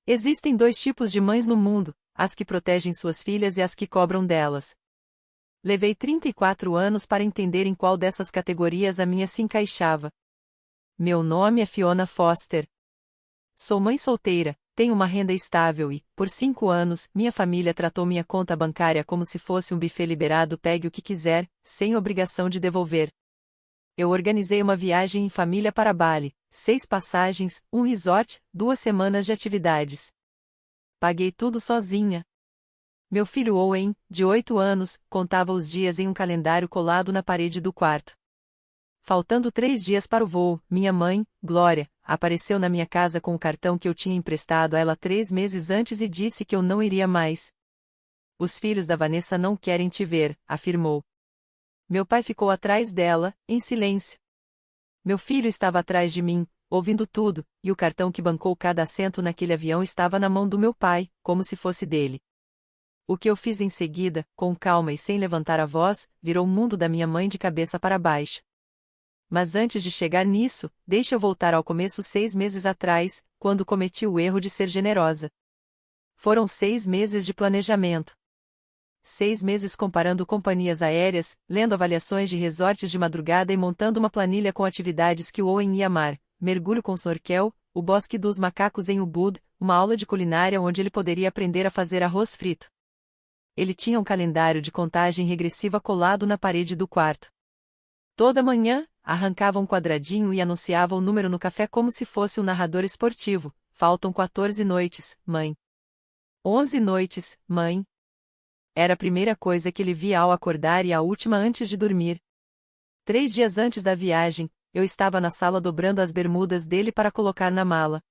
Existem dois tipos de mães no mundo, as que protegem suas filhas e as que cobram delas. Levei 34 anos para entender em qual dessas categorias a minha se encaixava. Meu nome é Fiona Foster. Sou mãe solteira, tenho uma renda estável e, por 5 anos, minha família tratou minha conta bancária como se fosse um buffet liberado, pegue o que quiser, sem obrigação de devolver. Eu organizei uma viagem em família para Bali, 6 passagens, um resort, 2 semanas de atividades. Paguei tudo sozinha. Meu filho Owen, de 8 anos, contava os dias em um calendário colado na parede do quarto. Faltando 3 dias para o voo, minha mãe, Glória, apareceu na minha casa com o cartão que eu tinha emprestado a ela 3 meses antes e disse que eu não iria mais. Os filhos da Vanessa não querem te ver, afirmou. Meu pai ficou atrás dela, em silêncio. Meu filho estava atrás de mim, ouvindo tudo, e o cartão que bancou cada assento naquele avião estava na mão do meu pai, como se fosse dele. O que eu fiz em seguida, com calma e sem levantar a voz, virou o mundo da minha mãe de cabeça para baixo. Mas antes de chegar nisso, deixa eu voltar ao começo 6 meses atrás, quando cometi o erro de ser generosa. Foram 6 meses de planejamento. 6 meses comparando companhias aéreas, lendo avaliações de resorts de madrugada e montando uma planilha com atividades que o Owen ia amar, mergulho com snorkel, o bosque dos macacos em Ubud, uma aula de culinária onde ele poderia aprender a fazer arroz frito. Ele tinha um calendário de contagem regressiva colado na parede do quarto. Toda manhã, arrancava um quadradinho e anunciava o número no café como se fosse um narrador esportivo. Faltam 14 noites, mãe. 11 noites, mãe. Era a primeira coisa que ele via ao acordar e a última antes de dormir. 3 dias antes da viagem, eu estava na sala dobrando as bermudas dele para colocar na mala.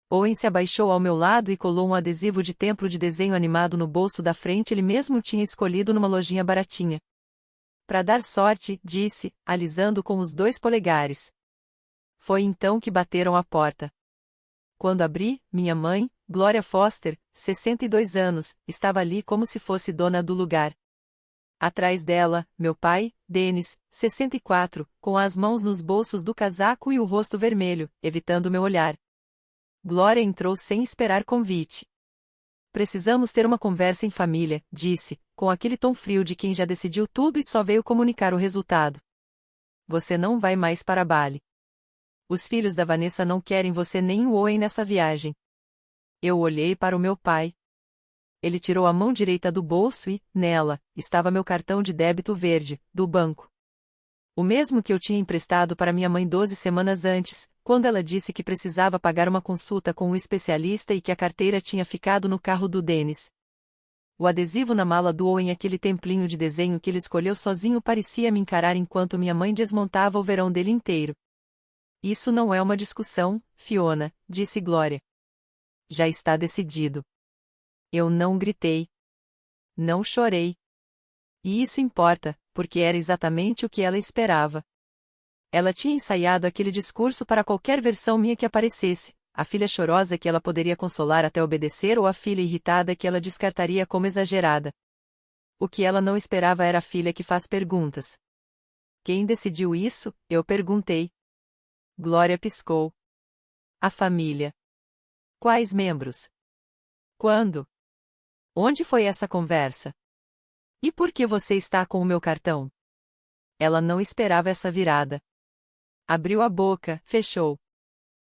Owen se abaixou ao meu lado e colou um adesivo de templo de desenho animado no bolso da frente. Ele mesmo tinha escolhido numa lojinha baratinha. Para dar sorte, disse, alisando com os 2 polegares. Foi então que bateram à porta. Quando abri, minha mãe, Gloria Foster, 62 anos, estava ali como se fosse dona do lugar. Atrás dela, meu pai, Dennis, 64, com as mãos nos bolsos do casaco e o rosto vermelho, evitando meu olhar. Gloria entrou sem esperar convite. Precisamos ter uma conversa em família, disse, com aquele tom frio de quem já decidiu tudo e só veio comunicar o resultado. Você não vai mais para Bali. Os filhos da Vanessa não querem você nem o Owen nessa viagem. Eu olhei para o meu pai. Ele tirou a mão direita do bolso e, nela, estava meu cartão de débito verde, do banco. O mesmo que eu tinha emprestado para minha mãe 12 semanas antes, quando ela disse que precisava pagar uma consulta com um especialista e que a carteira tinha ficado no carro do Dennis. O adesivo na mala do Owen, aquele templinho de desenho que ele escolheu sozinho, parecia me encarar enquanto minha mãe desmontava o verão dele inteiro. Isso não é uma discussão, Fiona, disse Glória. Já está decidido. Eu não gritei. Não chorei. E isso importa, porque era exatamente o que ela esperava. Ela tinha ensaiado aquele discurso para qualquer versão minha que aparecesse, a filha chorosa que ela poderia consolar até obedecer ou a filha irritada que ela descartaria como exagerada. O que ela não esperava era a filha que faz perguntas. Quem decidiu isso? Eu perguntei. Glória piscou. A família. Quais membros? Quando? Onde foi essa conversa? E por que você está com o meu cartão? Ela não esperava essa virada. Abriu a boca, fechou.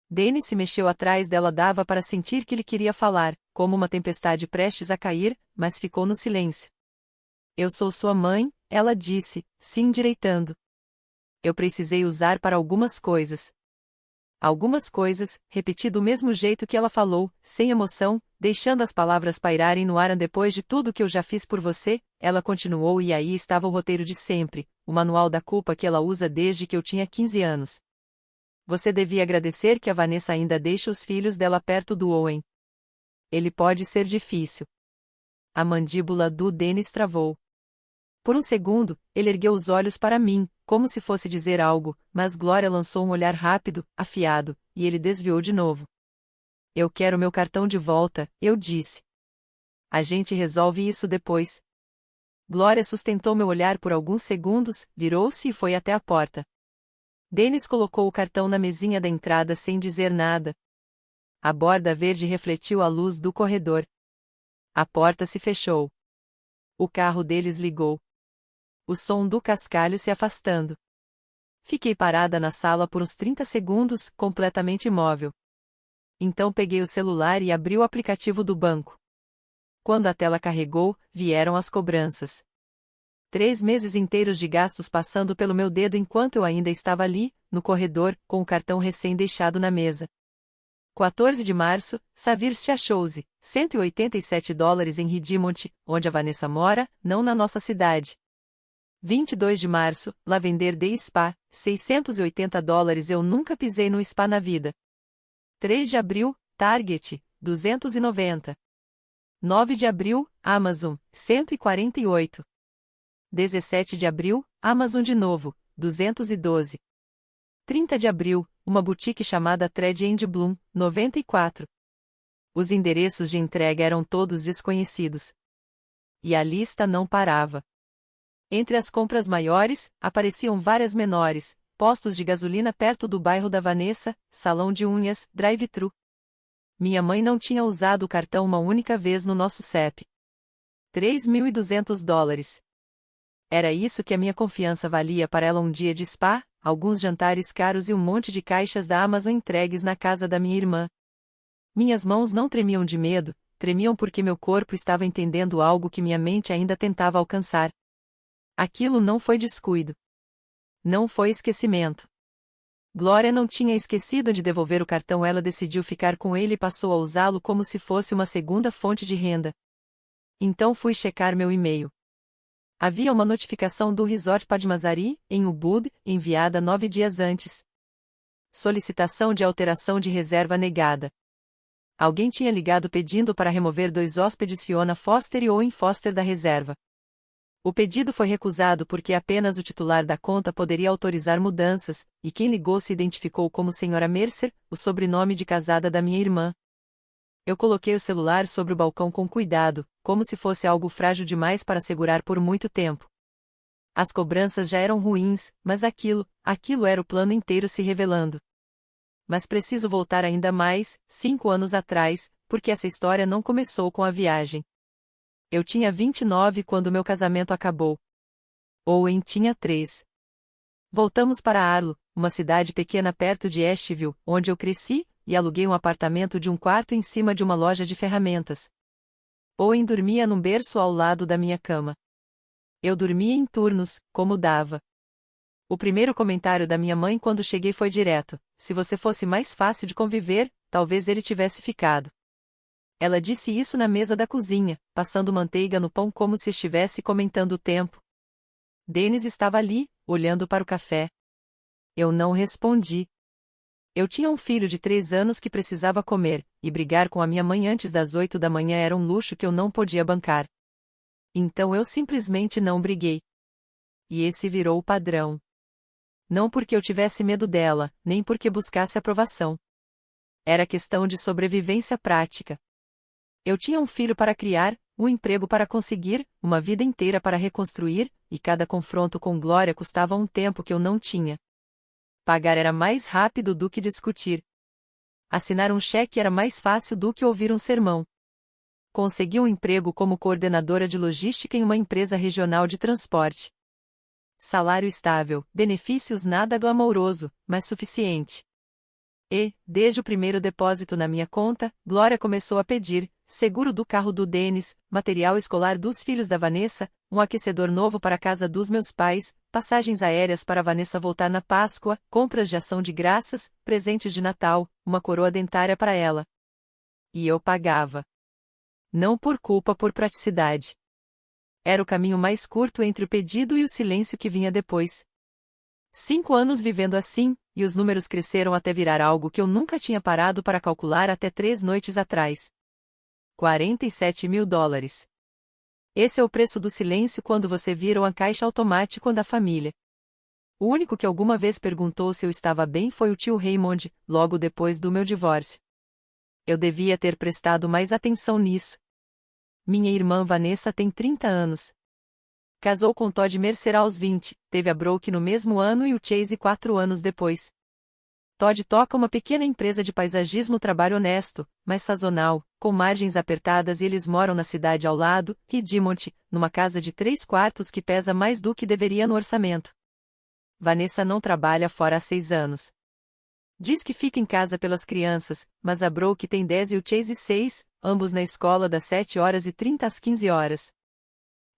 Dennis se mexeu atrás dela, dava para sentir que ele queria falar, como uma tempestade prestes a cair, mas ficou no silêncio. Eu sou sua mãe, ela disse, se endireitando. Eu precisei usar para algumas coisas. Algumas coisas, repeti do mesmo jeito que ela falou, sem emoção, deixando as palavras pairarem no ar. Depois de tudo que eu já fiz por você, ela continuou, e aí estava o roteiro de sempre, o manual da culpa que ela usa desde que eu tinha 15 anos. Você devia agradecer que a Vanessa ainda deixa os filhos dela perto do Owen. Ele pode ser difícil. A mandíbula do Dennis travou. Por um segundo, ele ergueu os olhos para mim, como se fosse dizer algo, mas Glória lançou um olhar rápido, afiado, e ele desviou de novo. Eu quero meu cartão de volta, eu disse. A gente resolve isso depois. Glória sustentou meu olhar por alguns segundos, virou-se e foi até a porta. Dennis colocou o cartão na mesinha da entrada sem dizer nada. A borda verde refletiu a luz do corredor. A porta se fechou. O carro deles ligou. O som do cascalho se afastando. Fiquei parada na sala por uns 30 segundos, completamente imóvel. Então peguei o celular e abri o aplicativo do banco. Quando a tela carregou, vieram as cobranças. 3 meses inteiros de gastos passando pelo meu dedo enquanto eu ainda estava ali, no corredor, com o cartão recém-deixado na mesa. 14 de março, Savir Chachouze, $187 em Ridimont, onde a Vanessa mora, não na nossa cidade. 22 de março, Lavender Day Spa, $680. Eu nunca pisei no spa na vida. 3 de abril, Target, 290. 9 de abril, Amazon, 148. 17 de abril, Amazon de novo, 212. 30 de abril, uma boutique chamada Thread and Bloom, 94. Os endereços de entrega eram todos desconhecidos. E a lista não parava. Entre as compras maiores, apareciam várias menores, postos de gasolina perto do bairro da Vanessa, salão de unhas, drive-thru. Minha mãe não tinha usado o cartão uma única vez no nosso CEP. $3.200. Era isso que a minha confiança valia para ela um dia de spa, alguns jantares caros e um monte de caixas da Amazon entregues na casa da minha irmã. Minhas mãos não tremiam de medo, tremiam porque meu corpo estava entendendo algo que minha mente ainda tentava alcançar. Aquilo não foi descuido. Não foi esquecimento. Glória não tinha esquecido de devolver o cartão, ela decidiu ficar com ele e passou a usá-lo como se fosse uma segunda fonte de renda. Então fui checar meu e-mail. Havia uma notificação do Resort Padmasari, em Ubud, enviada 9 dias antes. Solicitação de alteração de reserva negada. Alguém tinha ligado pedindo para remover 2 hóspedes Fiona Foster e Owen Foster da reserva. O pedido foi recusado porque apenas o titular da conta poderia autorizar mudanças, e quem ligou se identificou como Sra. Mercer, o sobrenome de casada da minha irmã. Eu coloquei o celular sobre o balcão com cuidado, como se fosse algo frágil demais para segurar por muito tempo. As cobranças já eram ruins, mas aquilo era o plano inteiro se revelando. Mas preciso voltar ainda mais, 5 anos atrás, porque essa história não começou com a viagem. Eu tinha 29 quando meu casamento acabou. Owen tinha 3. Voltamos para Arlo, uma cidade pequena perto de Asheville, onde eu cresci, e aluguei um apartamento de um quarto em cima de uma loja de ferramentas. Owen dormia num berço ao lado da minha cama. Eu dormia em turnos, como dava. O primeiro comentário da minha mãe quando cheguei foi direto: se você fosse mais fácil de conviver, talvez ele tivesse ficado. Ela disse isso na mesa da cozinha, passando manteiga no pão como se estivesse comentando o tempo. Dennis estava ali, olhando para o café. Eu não respondi. Eu tinha um filho de 3 anos que precisava comer, e brigar com a minha mãe antes das 8 da manhã era um luxo que eu não podia bancar. Então eu simplesmente não briguei. E esse virou o padrão. Não porque eu tivesse medo dela, nem porque buscasse aprovação. Era questão de sobrevivência prática. Eu tinha um filho para criar, um emprego para conseguir, uma vida inteira para reconstruir, e cada confronto com Glória custava um tempo que eu não tinha. Pagar era mais rápido do que discutir. Assinar um cheque era mais fácil do que ouvir um sermão. Consegui um emprego como coordenadora de logística em uma empresa regional de transporte. Salário estável, benefícios nada glamouroso, mas suficiente. E, desde o primeiro depósito na minha conta, Glória começou a pedir seguro do carro do Dennis, material escolar dos filhos da Vanessa, um aquecedor novo para a casa dos meus pais, passagens aéreas para Vanessa voltar na Páscoa, compras de ação de graças, presentes de Natal, uma coroa dentária para ela. E eu pagava. Não por culpa, por praticidade. Era o caminho mais curto entre o pedido e o silêncio que vinha depois. 5 anos vivendo assim, e os números cresceram até virar algo que eu nunca tinha parado para calcular até 3 noites atrás. $47.000. Esse é o preço do silêncio quando você vira uma caixa automática da família. O único que alguma vez perguntou se eu estava bem foi o tio Raymond, logo depois do meu divórcio. Eu devia ter prestado mais atenção nisso. Minha irmã Vanessa tem 30 anos. Casou com Todd Mercer aos 20, teve a Brooke no mesmo ano e o Chase 4 anos depois. Todd toca uma pequena empresa de paisagismo, trabalho honesto, mas sazonal, com margens apertadas, e eles moram na cidade ao lado, Piedmont, numa casa de 3 quartos que pesa mais do que deveria no orçamento. Vanessa não trabalha fora há 6 anos. Diz que fica em casa pelas crianças, mas a Brooke tem 10 e o Chase 6, ambos na escola das 7h30 às 15h.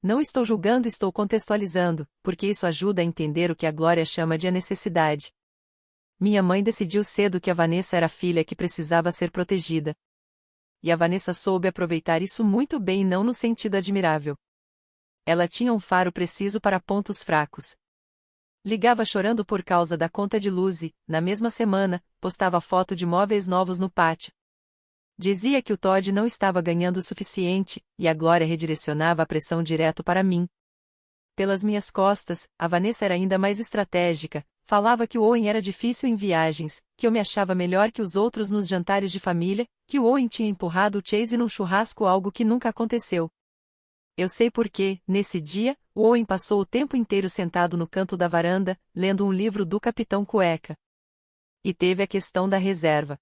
Não estou julgando, estou contextualizando, porque isso ajuda a entender o que a Glória chama de a necessidade. Minha mãe decidiu cedo que a Vanessa era a filha que precisava ser protegida. E a Vanessa soube aproveitar isso muito bem, e não no sentido admirável. Ela tinha um faro preciso para pontos fracos. Ligava chorando por causa da conta de luz e, na mesma semana, postava foto de móveis novos no pátio. Dizia que o Todd não estava ganhando o suficiente, e a Glória redirecionava a pressão direto para mim. Pelas minhas costas, a Vanessa era ainda mais estratégica, falava que o Owen era difícil em viagens, que eu me achava melhor que os outros nos jantares de família, que o Owen tinha empurrado o Chase num churrasco, algo que nunca aconteceu. Eu sei porque, nesse dia, o Owen passou o tempo inteiro sentado no canto da varanda, lendo um livro do Capitão Cueca. E teve a questão da reserva.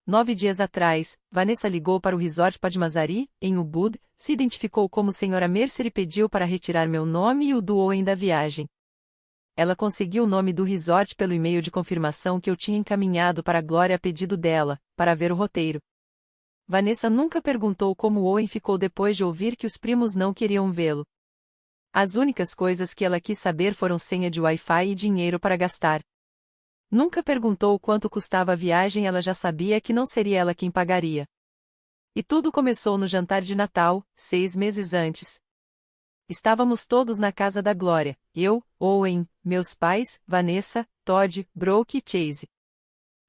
9 dias atrás, Vanessa ligou para o Resort Padmazari, em Ubud, se identificou como Sra. Mercer e pediu para retirar meu nome e o do Owen da viagem. Ela conseguiu o nome do resort pelo e-mail de confirmação que eu tinha encaminhado para a Glória a pedido dela, para ver o roteiro. Vanessa nunca perguntou como o Owen ficou depois de ouvir que os primos não queriam vê-lo. As únicas coisas que ela quis saber foram senha de Wi-Fi e dinheiro para gastar. Nunca perguntou quanto custava a viagem, ela já sabia que não seria ela quem pagaria. E tudo começou no jantar de Natal, 6 meses antes. Estávamos todos na casa da Glória, eu, Owen, meus pais, Vanessa, Todd, Brooke e Chase.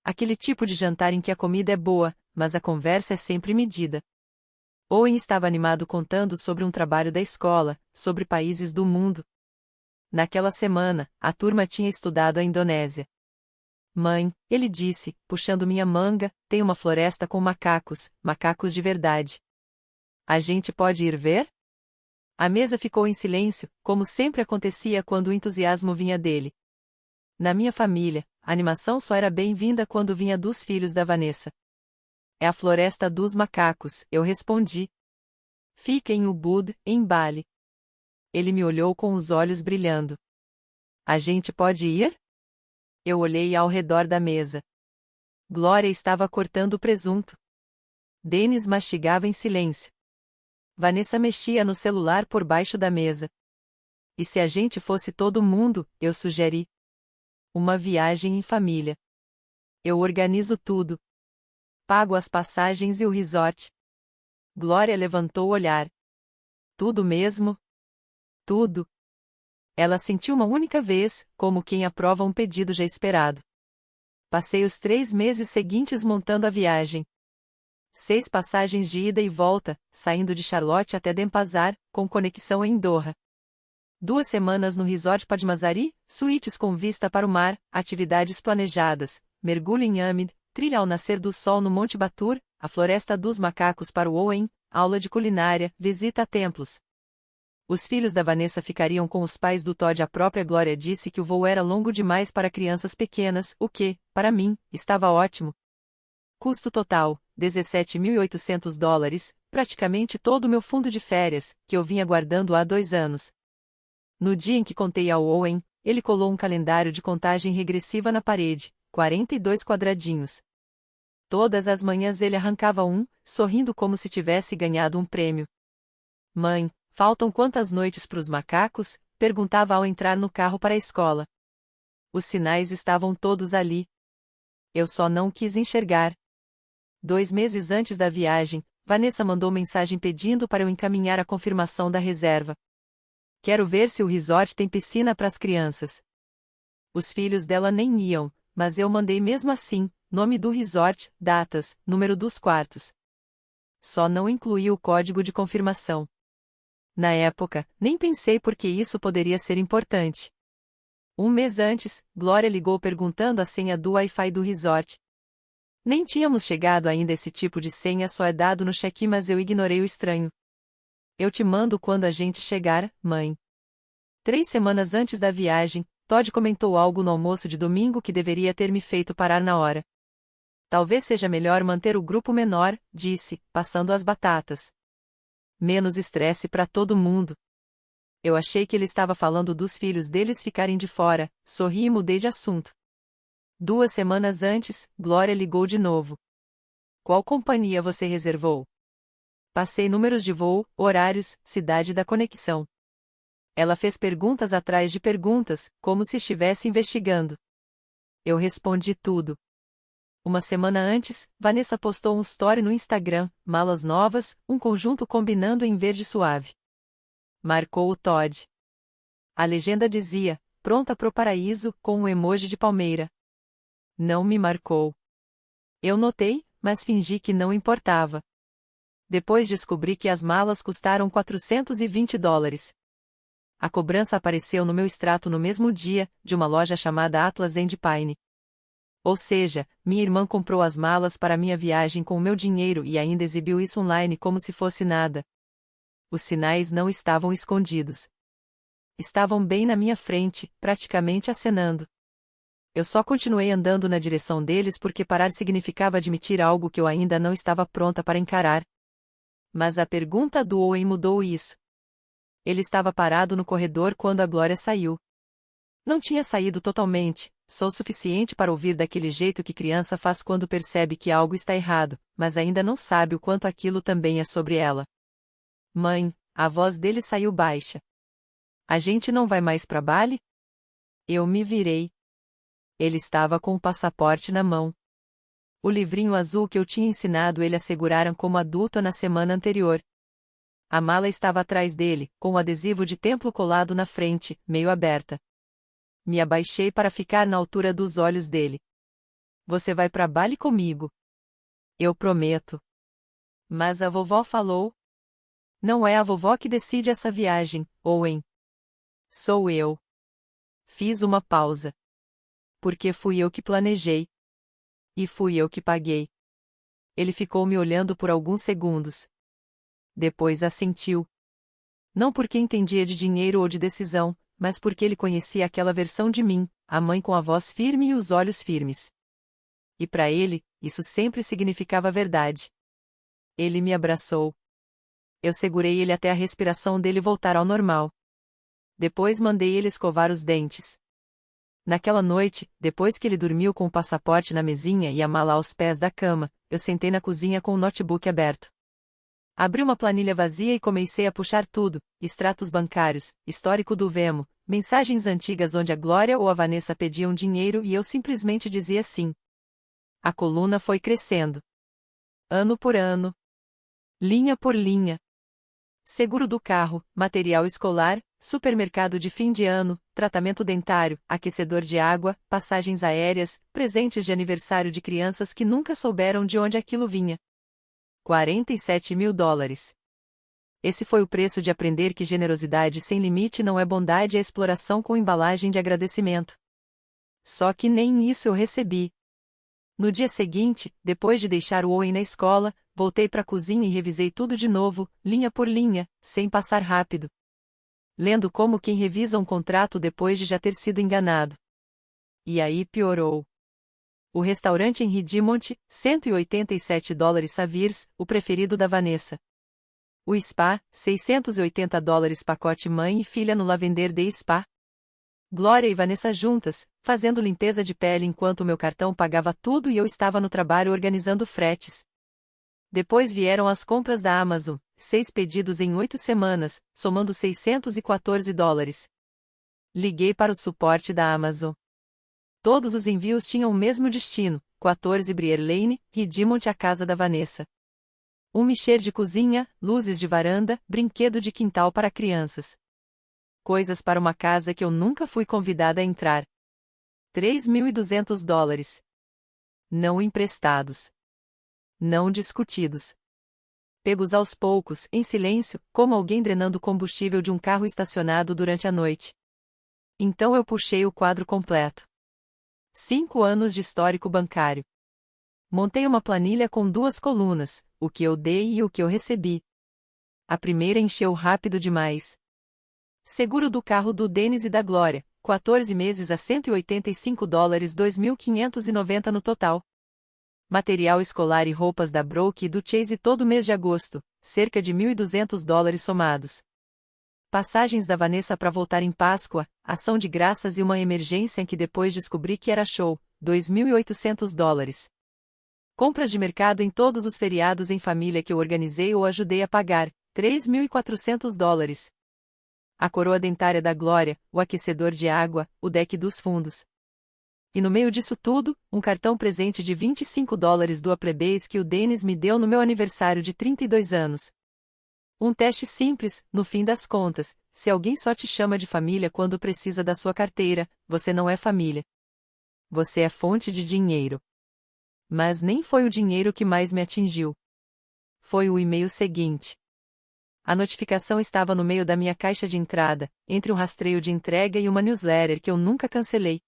Aquele tipo de jantar em que a comida é boa, mas a conversa é sempre medida. Owen estava animado contando sobre um trabalho da escola, sobre países do mundo. Naquela semana, a turma tinha estudado a Indonésia. Mãe, ele disse, puxando minha manga, tem uma floresta com macacos, macacos de verdade. A gente pode ir ver? A mesa ficou em silêncio, como sempre acontecia quando o entusiasmo vinha dele. Na minha família, a animação só era bem-vinda quando vinha dos filhos da Vanessa. É a floresta dos macacos, eu respondi. Fica em Ubud, em Bali. Ele me olhou com os olhos brilhando. A gente pode ir? Eu olhei ao redor da mesa. Glória estava cortando o presunto. Dennis mastigava em silêncio. Vanessa mexia no celular por baixo da mesa. E se a gente fosse todo mundo, eu sugeri. Uma viagem em família. Eu organizo tudo. Pago as passagens e o resort. Glória levantou o olhar. Tudo mesmo? Tudo. Ela sentiu uma única vez, como quem aprova um pedido já esperado. Passei os 3 meses seguintes montando a viagem. 6 passagens de ida e volta, saindo de Charlotte até Denpasar, com conexão em Doha. 2 semanas no Resort Padmazari, suítes com vista para o mar, atividades planejadas, mergulho em Amid, trilha ao nascer do sol no Monte Batur, a floresta dos macacos para o Owen, aula de culinária, visita a templos. Os filhos da Vanessa ficariam com os pais do Todd. A própria Glória disse que o voo era longo demais para crianças pequenas, o que, para mim, estava ótimo. Custo total, $17.800, praticamente todo o meu fundo de férias, que eu vinha guardando há 2 anos. No dia em que contei ao Owen, ele colou um calendário de contagem regressiva na parede, 42 quadradinhos. Todas as manhãs ele arrancava um, sorrindo como se tivesse ganhado um prêmio. Mãe, faltam quantas noites para os macacos? Perguntava ao entrar no carro para a escola. Os sinais estavam todos ali. Eu só não quis enxergar. 2 meses antes da viagem, Vanessa mandou mensagem pedindo para eu encaminhar a confirmação da reserva. Quero ver se o resort tem piscina para as crianças. Os filhos dela nem iam, mas eu mandei mesmo assim, nome do resort, datas, número dos quartos. Só não incluí o código de confirmação. Na época, nem pensei porque isso poderia ser importante. 1 mês antes, Glória ligou perguntando a senha do Wi-Fi do resort. Nem tínhamos chegado ainda, esse tipo de senha só é dado no check-in, mas eu ignorei o estranho. Eu te mando quando a gente chegar, mãe. 3 semanas antes da viagem, Todd comentou algo no almoço de domingo que deveria ter me feito parar na hora. Talvez seja melhor manter o grupo menor, disse, passando as batatas. Menos estresse para todo mundo. Eu achei que ele estava falando dos filhos deles ficarem de fora, sorri e mudei de assunto. 2 semanas antes, Glória ligou de novo. Qual companhia você reservou? Passei números de voo, horários, cidade da conexão. Ela fez perguntas atrás de perguntas, como se estivesse investigando. Eu respondi tudo. 1 semana antes, Vanessa postou um story no Instagram, malas novas, um conjunto combinando em verde suave. Marcou o Todd. A legenda dizia, pronta pro paraíso, com um emoji de palmeira. Não me marcou. Eu notei, mas fingi que não importava. Depois descobri que as malas custaram $420. A cobrança apareceu no meu extrato no mesmo dia, de uma loja chamada Atlas and Pine. Ou seja, minha irmã comprou as malas para minha viagem com o meu dinheiro e ainda exibiu isso online como se fosse nada. Os sinais não estavam escondidos. Estavam bem na minha frente, praticamente acenando. Eu só continuei andando na direção deles porque parar significava admitir algo que eu ainda não estava pronta para encarar. Mas a pergunta do Owen mudou isso. Ele estava parado no corredor quando a Glória saiu. Não tinha saído totalmente, só o suficiente para ouvir daquele jeito que criança faz quando percebe que algo está errado, mas ainda não sabe o quanto aquilo também é sobre ela. Mãe, a voz dele saiu baixa. A gente não vai mais para Bali? Eu me virei. Ele estava com o passaporte na mão. O livrinho azul que eu tinha ensinado ele a segurar como adulto na semana anterior. A mala estava atrás dele, com o adesivo de templo colado na frente, meio aberta. Me abaixei para ficar na altura dos olhos dele. Você vai para Bali comigo. Eu prometo. Mas a vovó falou. Não é a vovó que decide essa viagem, Owen. Sou eu. Fiz uma pausa. Porque fui eu que planejei. E fui eu que paguei. Ele ficou me olhando por alguns segundos. Depois assentiu. Não porque entendia de dinheiro ou de decisão, mas porque ele conhecia aquela versão de mim, a mãe com a voz firme e os olhos firmes. E para ele, isso sempre significava verdade. Ele me abraçou. Eu segurei ele até a respiração dele voltar ao normal. Depois mandei ele escovar os dentes. Naquela noite, depois que ele dormiu com o passaporte na mesinha e a mala aos pés da cama, eu sentei na cozinha com o notebook aberto. Abri uma planilha vazia e comecei a puxar tudo, extratos bancários, histórico do Venmo, mensagens antigas onde a Glória ou a Vanessa pediam dinheiro e eu simplesmente dizia sim. A coluna foi crescendo. Ano por ano. Linha por linha. Seguro do carro, material escolar, supermercado de fim de ano, tratamento dentário, aquecedor de água, passagens aéreas, presentes de aniversário de crianças que nunca souberam de onde aquilo vinha. $47.000. Esse foi o preço de aprender que generosidade sem limite não é bondade, é exploração com embalagem de agradecimento. Só que nem isso eu recebi. No dia seguinte, depois de deixar o Owen na escola, voltei para a cozinha e revisei tudo de novo, linha por linha, sem passar rápido. Lendo como quem revisa um contrato depois de já ter sido enganado. E aí piorou. O restaurante em Redmond, $187 Savirs, o preferido da Vanessa. O spa, $680 pacote mãe e filha no Lavender Day Spa. Glória e Vanessa juntas, fazendo limpeza de pele enquanto meu cartão pagava tudo e eu estava no trabalho organizando fretes. Depois vieram as compras da Amazon, 6 pedidos em 8 semanas, somando $614. Liguei para o suporte da Amazon. Todos os envios tinham o mesmo destino, 14 Brier Lane, Redmond, a casa da Vanessa. Um mixer de cozinha, luzes de varanda, brinquedo de quintal para crianças. Coisas para uma casa que eu nunca fui convidada a entrar. $3.200. Não emprestados. Não discutidos. Pegos aos poucos, em silêncio, como alguém drenando combustível de um carro estacionado durante a noite. Então eu puxei o quadro completo. 5 anos de histórico bancário. Montei uma planilha com 2 colunas, o que eu dei e o que eu recebi. A primeira encheu rápido demais. Seguro do carro do Denis e da Glória, 14 meses a $185, 2.590 no total. Material escolar e roupas da Brooke e do Chase todo mês de agosto, cerca de $1.200 somados. Passagens da Vanessa para voltar em Páscoa, ação de graças e uma emergência em que depois descobri que era show, $2.800. Compras de mercado em todos os feriados em família que eu organizei ou ajudei a pagar, $3.400. A coroa dentária da Glória, o aquecedor de água, o deck dos fundos. E no meio disso tudo, um cartão presente de $25 do Applebee's que o Dennis me deu no meu aniversário de 32 anos. Um teste simples, no fim das contas, se alguém só te chama de família quando precisa da sua carteira, você não é família. Você é fonte de dinheiro. Mas nem foi o dinheiro que mais me atingiu. Foi o e-mail seguinte. A notificação estava no meio da minha caixa de entrada, entre um rastreio de entrega e uma newsletter que eu nunca cancelei.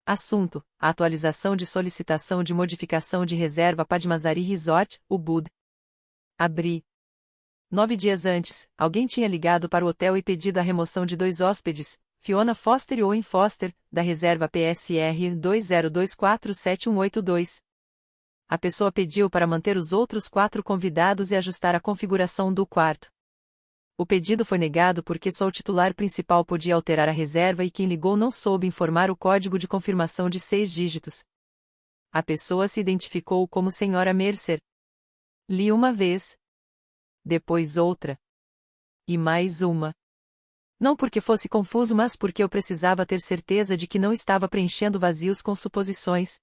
Assunto: a atualização de solicitação de modificação de reserva Padmasari Resort, Ubud. Abri. 9 dias antes, alguém tinha ligado para o hotel e pedido a remoção de 2 hóspedes, Fiona Foster e Owen Foster, da reserva PSR 20247182. A pessoa pediu para manter os outros 4 convidados e ajustar a configuração do quarto. O pedido foi negado porque só o titular principal podia alterar a reserva e quem ligou não soube informar o código de confirmação de 6 dígitos. A pessoa se identificou como Sra. Mercer. Li uma vez. Depois outra. E mais uma. Não porque fosse confuso, mas porque eu precisava ter certeza de que não estava preenchendo vazios com suposições.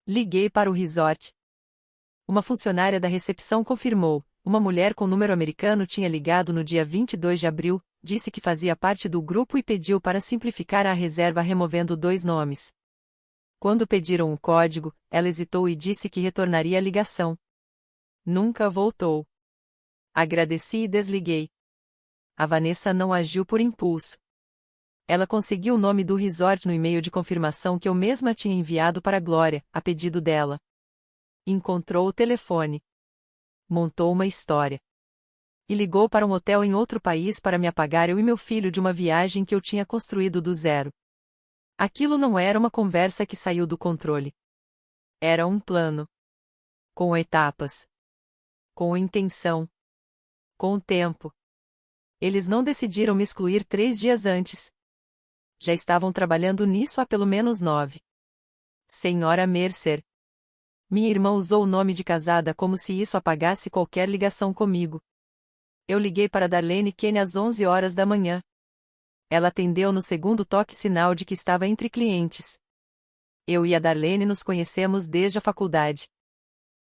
Liguei para o resort. Uma funcionária da recepção confirmou. Uma mulher com número americano tinha ligado no dia 22 de abril, disse que fazia parte do grupo e pediu para simplificar a reserva removendo 2 nomes. Quando pediram o código, ela hesitou e disse que retornaria a ligação. Nunca voltou. Agradeci e desliguei. A Vanessa não agiu por impulso. Ela conseguiu o nome do resort no e-mail de confirmação que eu mesma tinha enviado para a Glória, a pedido dela. Encontrou o telefone. Montou uma história. E ligou para um hotel em outro país para me apagar eu e meu filho de uma viagem que eu tinha construído do zero. Aquilo não era uma conversa que saiu do controle. Era um plano. Com etapas. Com intenção. Com tempo. Eles não decidiram me excluir 3 dias antes. Já estavam trabalhando nisso há pelo menos 9. Sra. Mercer. Minha irmã usou o nome de casada como se isso apagasse qualquer ligação comigo. Eu liguei para Darlene Kenny às 11 horas da manhã. Ela atendeu no segundo toque, sinal de que estava entre clientes. Eu e a Darlene nos conhecemos desde a faculdade.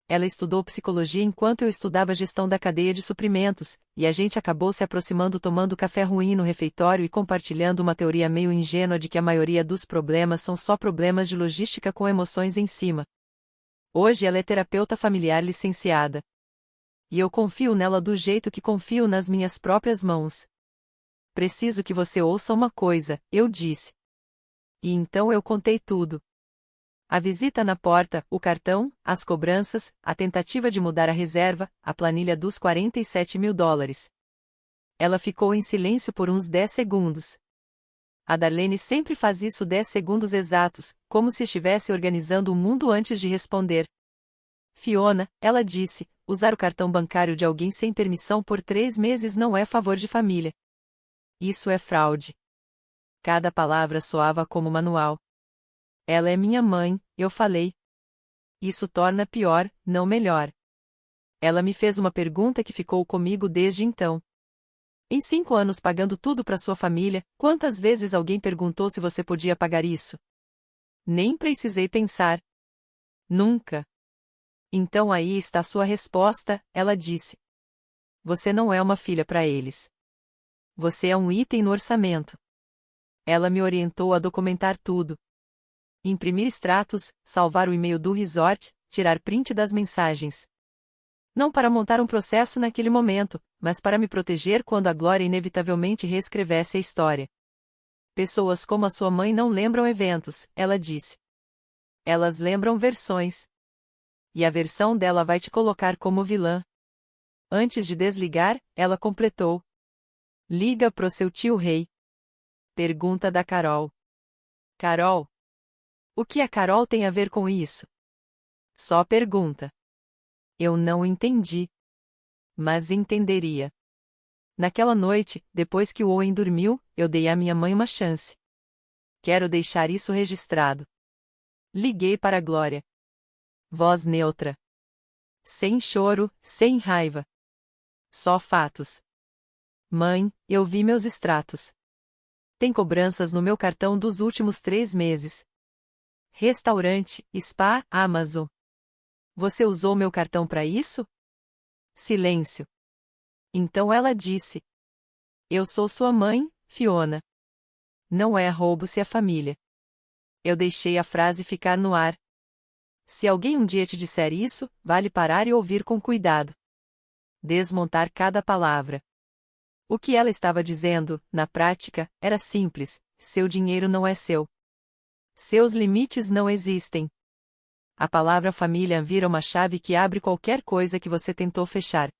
Ela estudou psicologia enquanto eu estudava gestão da cadeia de suprimentos, e a gente acabou se aproximando tomando café ruim no refeitório e compartilhando uma teoria meio ingênua de que a maioria dos problemas são só problemas de logística com emoções em cima. Hoje ela é terapeuta familiar licenciada. E eu confio nela do jeito que confio nas minhas próprias mãos. Preciso que você ouça uma coisa, eu disse. E então eu contei tudo. A visita na porta, o cartão, as cobranças, a tentativa de mudar a reserva, a planilha dos $47 mil. Ela ficou em silêncio por uns 10 segundos. A Darlene sempre faz isso 10 segundos exatos, como se estivesse organizando o mundo antes de responder. Fiona, ela disse, usar o cartão bancário de alguém sem permissão por 3 meses não é favor de família. Isso é fraude. Cada palavra soava como manual. Ela é minha mãe, eu falei. Isso torna pior, não melhor. Ela me fez uma pergunta que ficou comigo desde então. Em 5 anos pagando tudo para sua família, quantas vezes alguém perguntou se você podia pagar isso? Nem precisei pensar. Nunca. Então aí está sua resposta, ela disse. Você não é uma filha para eles. Você é um item no orçamento. Ela me orientou a documentar tudo. Imprimir extratos, salvar o e-mail do resort, tirar print das mensagens. Não para montar um processo naquele momento, mas para me proteger quando a Glória inevitavelmente reescrevesse a história. Pessoas como a sua mãe não lembram eventos, ela disse. Elas lembram versões. E a versão dela vai te colocar como vilã. Antes de desligar, ela completou. Liga pro seu tio rei. Pergunta da Carol. Carol. O que a Carol tem a ver com isso? Só pergunta. Eu não entendi. Mas entenderia. Naquela noite, depois que o Owen dormiu, eu dei à minha mãe uma chance. Quero deixar isso registrado. Liguei para a Glória. Voz neutra. Sem choro, sem raiva. Só fatos. Mãe, eu vi meus extratos. Tem cobranças no meu cartão dos últimos 3 meses. Restaurante, spa, Amazon. Você usou meu cartão para isso? Silêncio. Então ela disse. Eu sou sua mãe, Fiona. Não é roubo se é família. Eu deixei a frase ficar no ar. Se alguém um dia te disser isso, vale parar e ouvir com cuidado. Desmontar cada palavra. O que ela estava dizendo, na prática, era simples: seu dinheiro não é seu. Seus limites não existem. A palavra família vira uma chave que abre qualquer coisa que você tentou fechar.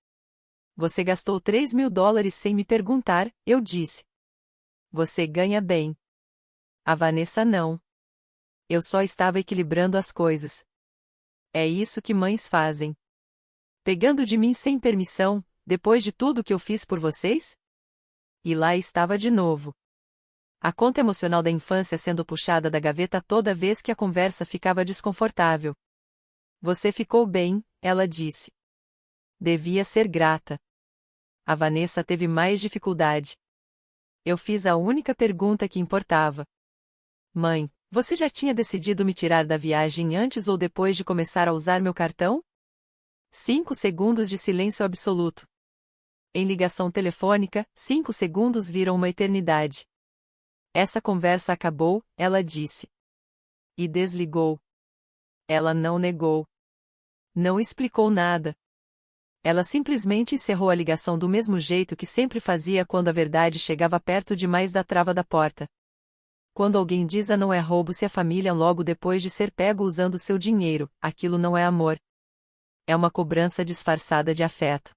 Você gastou $3.000 sem me perguntar, eu disse. Você ganha bem. A Vanessa não. Eu só estava equilibrando as coisas. É isso que mães fazem. Pegando de mim sem permissão, depois de tudo que eu fiz por vocês? E lá estava de novo. A conta emocional da infância sendo puxada da gaveta toda vez que a conversa ficava desconfortável. Você ficou bem, ela disse. Devia ser grata. A Vanessa teve mais dificuldade. Eu fiz a única pergunta que importava. Mãe, você já tinha decidido me tirar da viagem antes ou depois de começar a usar meu cartão? 5 segundos de silêncio absoluto. Em ligação telefônica, 5 segundos viram uma eternidade. Essa conversa acabou, ela disse. E desligou. Ela não negou. Não explicou nada. Ela simplesmente encerrou a ligação do mesmo jeito que sempre fazia quando a verdade chegava perto demais da trava da porta. Quando alguém diz não é roubo se a família logo depois de ser pego usando seu dinheiro, aquilo não é amor. É uma cobrança disfarçada de afeto.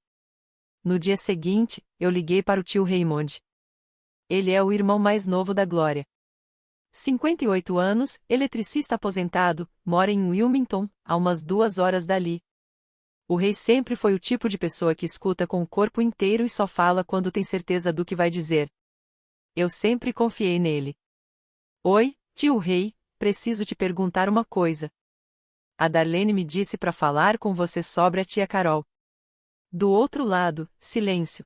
No dia seguinte, eu liguei para o tio Raymond. Ele é o irmão mais novo da Glória. 58 anos, eletricista aposentado, mora em Wilmington, a umas 2 horas dali. O rei sempre foi o tipo de pessoa que escuta com o corpo inteiro e só fala quando tem certeza do que vai dizer. Eu sempre confiei nele. Oi, tio Rei, preciso te perguntar uma coisa. A Darlene me disse para falar com você sobre a tia Carol. Do outro lado, silêncio.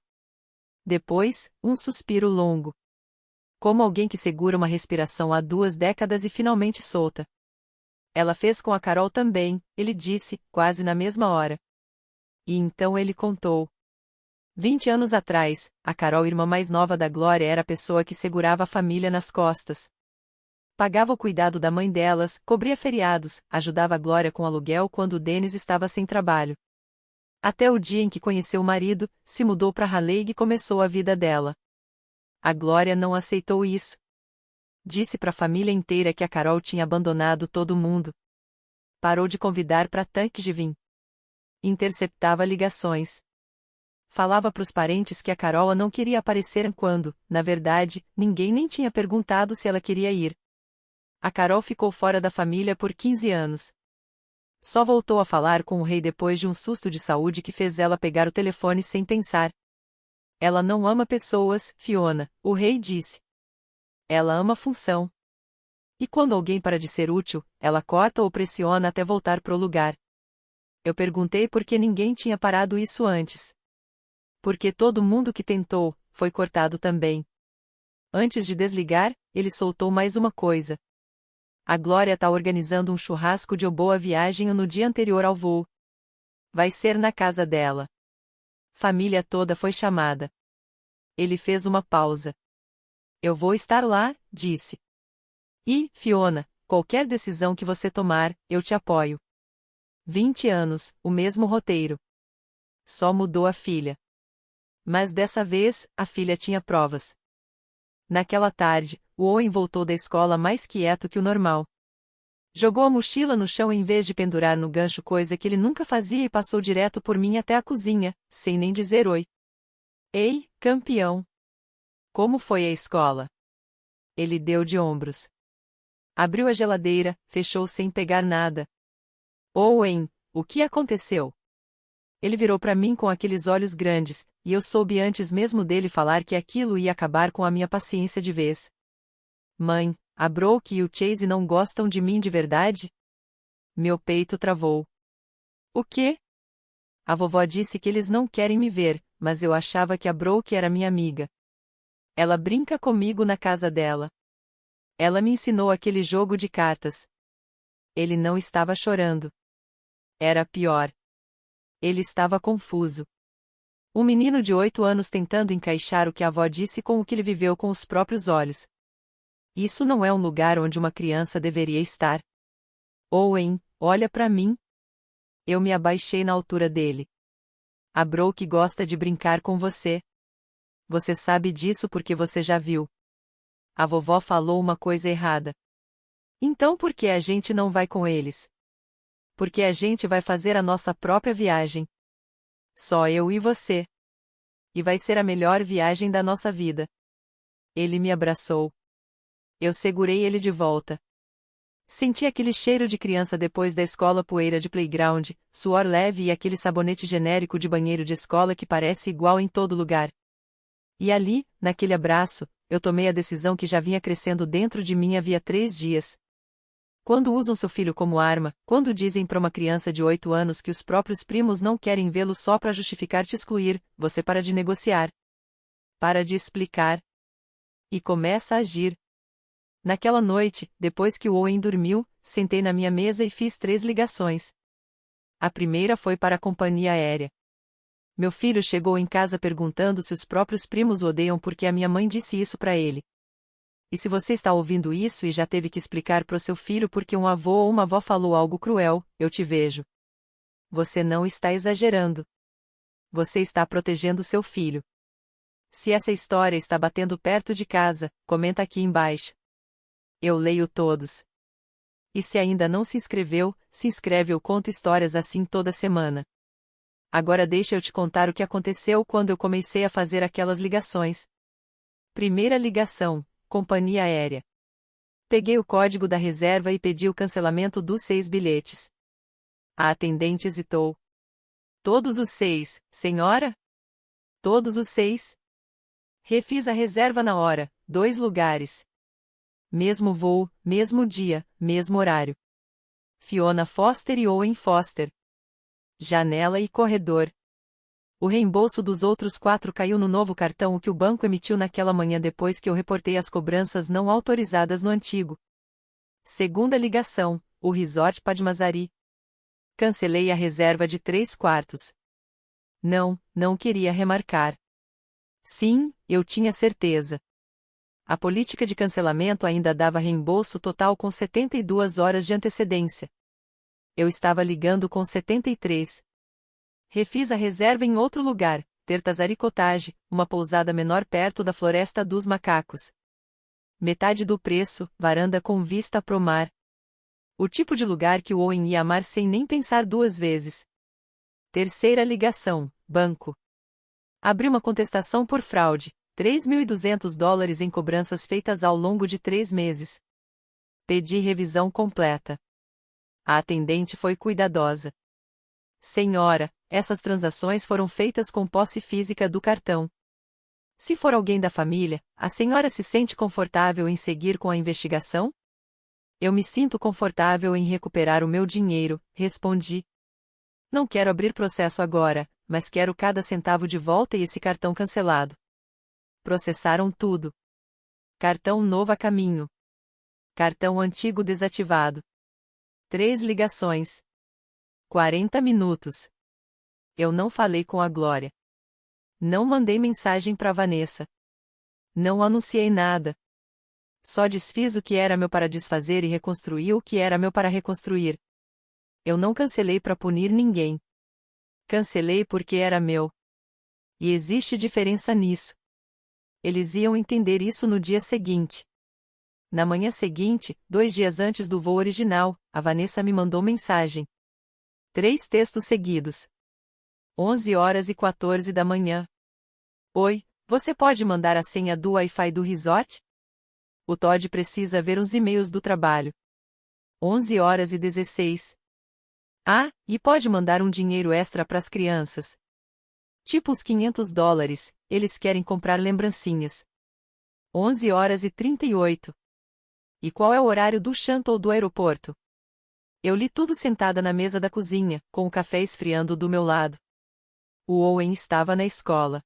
Depois, um suspiro longo. Como alguém que segura uma respiração há 2 décadas e finalmente solta. Ela fez com a Carol também, ele disse, quase na mesma hora. E então ele contou. 20 anos atrás, a Carol, irmã mais nova da Glória, era a pessoa que segurava a família nas costas. Pagava o cuidado da mãe delas, cobria feriados, ajudava a Glória com aluguel quando o Dennis estava sem trabalho. Até o dia em que conheceu o marido, se mudou para Raleigh e começou a vida dela. A Glória não aceitou isso. Disse para a família inteira que a Carol tinha abandonado todo mundo. Parou de convidar para Thanksgiving. Interceptava ligações. Falava para os parentes que a Carol não queria aparecer quando, na verdade, ninguém nem tinha perguntado se ela queria ir. A Carol ficou fora da família por 15 anos. Só voltou a falar com o rei depois de um susto de saúde que fez ela pegar o telefone sem pensar. Ela não ama pessoas, Fiona, o rei disse. Ela ama função. E quando alguém para de ser útil, ela corta ou pressiona até voltar pro lugar. Eu perguntei por que ninguém tinha parado isso antes. Porque todo mundo que tentou, foi cortado também. Antes de desligar, ele soltou mais uma coisa. A Glória tá organizando um churrasco de boa viagem no dia anterior ao voo. Vai ser na casa dela. Família toda foi chamada. Ele fez uma pausa. Eu vou estar lá, disse. E, Fiona, qualquer decisão que você tomar, eu te apoio. 20 anos, o mesmo roteiro. Só mudou a filha. Mas dessa vez, a filha tinha provas. Naquela tarde, o Owen voltou da escola mais quieto que o normal. Jogou a mochila no chão em vez de pendurar no gancho, coisa que ele nunca fazia, e passou direto por mim até a cozinha, sem nem dizer oi. Ei, campeão! Como foi a escola? Ele deu de ombros. Abriu a geladeira, fechou sem pegar nada. Owen, o que aconteceu? Ele virou para mim com aqueles olhos grandes, e eu soube antes mesmo dele falar que aquilo ia acabar com a minha paciência de vez. Mãe, a Brooke e o Chase não gostam de mim de verdade? Meu peito travou. O quê? A vovó disse que eles não querem me ver, mas eu achava que a Brooke era minha amiga. Ela brinca comigo na casa dela. Ela me ensinou aquele jogo de cartas. Ele não estava chorando. Era pior. Ele estava confuso. Um menino de 8 anos tentando encaixar o que a avó disse com o que ele viveu com os próprios olhos. Isso não é um lugar onde uma criança deveria estar. Owen, olha para mim. Eu me abaixei na altura dele. A Brooke gosta de brincar com você. Você sabe disso porque você já viu. A vovó falou uma coisa errada. Então por que a gente não vai com eles? Porque a gente vai fazer a nossa própria viagem. Só eu e você. E vai ser a melhor viagem da nossa vida. Ele me abraçou. Eu segurei ele de volta. Senti aquele cheiro de criança depois da escola, poeira de playground, suor leve e aquele sabonete genérico de banheiro de escola que parece igual em todo lugar. E ali, naquele abraço, eu tomei a decisão que já vinha crescendo dentro de mim havia 3 dias. Quando usam seu filho como arma, quando dizem para uma criança de 8 anos que os próprios primos não querem vê-lo só para justificar te excluir, você para de negociar. Para de explicar. E começa a agir. Naquela noite, depois que o Owen dormiu, sentei na minha mesa e fiz 3 ligações. A primeira foi para a companhia aérea. Meu filho chegou em casa perguntando se os próprios primos o odeiam porque a minha mãe disse isso para ele. E se você está ouvindo isso e já teve que explicar para o seu filho porque um avô ou uma avó falou algo cruel, eu te vejo. Você não está exagerando. Você está protegendo seu filho. Se essa história está batendo perto de casa, comenta aqui embaixo. Eu leio todos. E se ainda não se inscreveu, se inscreve, eu conto histórias assim toda semana. Agora deixa eu te contar o que aconteceu quando eu comecei a fazer aquelas ligações. Primeira ligação, companhia aérea. Peguei o código da reserva e pedi o cancelamento dos 6 bilhetes. A atendente hesitou. Todos os 6, senhora? Todos os 6? Refiz a reserva na hora, 2 lugares. Mesmo voo, mesmo dia, mesmo horário. Fiona Foster e Owen Foster. Janela e corredor. O reembolso dos outros 4 caiu no novo cartão que o banco emitiu naquela manhã depois que eu reportei as cobranças não autorizadas no antigo. Segunda ligação, o Resort Padmasari. Cancelei a reserva de 3 quartos. Não queria remarcar. Sim, eu tinha certeza. A política de cancelamento ainda dava reembolso total com 72 horas de antecedência. Eu estava ligando com 73. Refiz a reserva em outro lugar, Tertazari Cottage, uma pousada menor perto da Floresta dos Macacos. Metade do preço, varanda com vista pro mar. O tipo de lugar que o Owen ia amar sem nem pensar 2 vezes. Terceira ligação, banco. Abri uma contestação por fraude. $3.200 em cobranças feitas ao longo de 3 meses. Pedi revisão completa. A atendente foi cuidadosa. Senhora, essas transações foram feitas com posse física do cartão. Se for alguém da família, a senhora se sente confortável em seguir com a investigação? Eu me sinto confortável em recuperar o meu dinheiro, respondi. Não quero abrir processo agora, mas quero cada centavo de volta e esse cartão cancelado. Processaram tudo. Cartão novo a caminho. Cartão antigo desativado. 3 ligações. 40 minutos. Eu não falei com a Glória. Não mandei mensagem para Vanessa. Não anunciei nada. Só desfiz o que era meu para desfazer e reconstruí o que era meu para reconstruir. Eu não cancelei para punir ninguém. Cancelei porque era meu. E existe diferença nisso. Eles iam entender isso no dia seguinte. Na manhã seguinte, 2 dias antes do voo original, a Vanessa me mandou mensagem. 3 textos seguidos. 11h14 da manhã. Oi, você pode mandar a senha do Wi-Fi do resort? O Todd precisa ver uns e-mails do trabalho. 11h16. Ah, e pode mandar um dinheiro extra para as crianças. Tipo uns $500, eles querem comprar lembrancinhas. 11h38. E qual é o horário do shuttle do aeroporto? Eu li tudo sentada na mesa da cozinha, com o café esfriando do meu lado. O Owen estava na escola.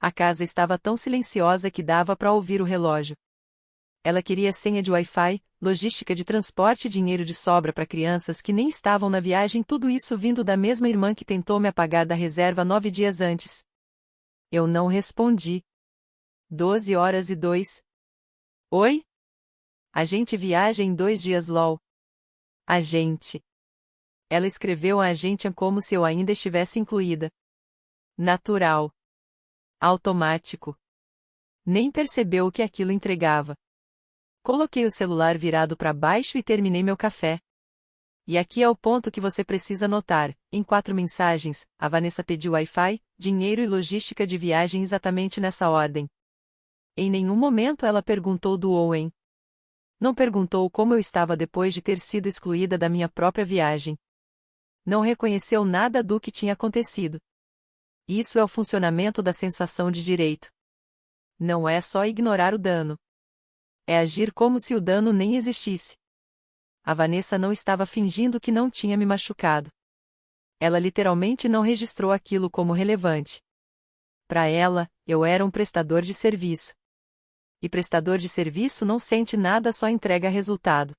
A casa estava tão silenciosa que dava para ouvir o relógio. Ela queria senha de Wi-Fi, logística de transporte e dinheiro de sobra para crianças que nem estavam na viagem, tudo isso vindo da mesma irmã que tentou me apagar da reserva 9 dias antes. Eu não respondi. 12h02. Oi? A gente viaja em 2 dias LOL. A gente. Ela escreveu a gente como se eu ainda estivesse incluída. Natural. Automático. Nem percebeu o que aquilo entregava. Coloquei o celular virado para baixo e terminei meu café. E aqui é o ponto que você precisa notar. Em 4 mensagens, a Vanessa pediu Wi-Fi, dinheiro e logística de viagem exatamente nessa ordem. Em nenhum momento ela perguntou do Owen. Não perguntou como eu estava depois de ter sido excluída da minha própria viagem. Não reconheceu nada do que tinha acontecido. Isso é o funcionamento da sensação de direito. Não é só ignorar o dano. É agir como se o dano nem existisse. A Vanessa não estava fingindo que não tinha me machucado. Ela literalmente não registrou aquilo como relevante. Para ela, eu era um prestador de serviço. E prestador de serviço não sente nada, só entrega resultado.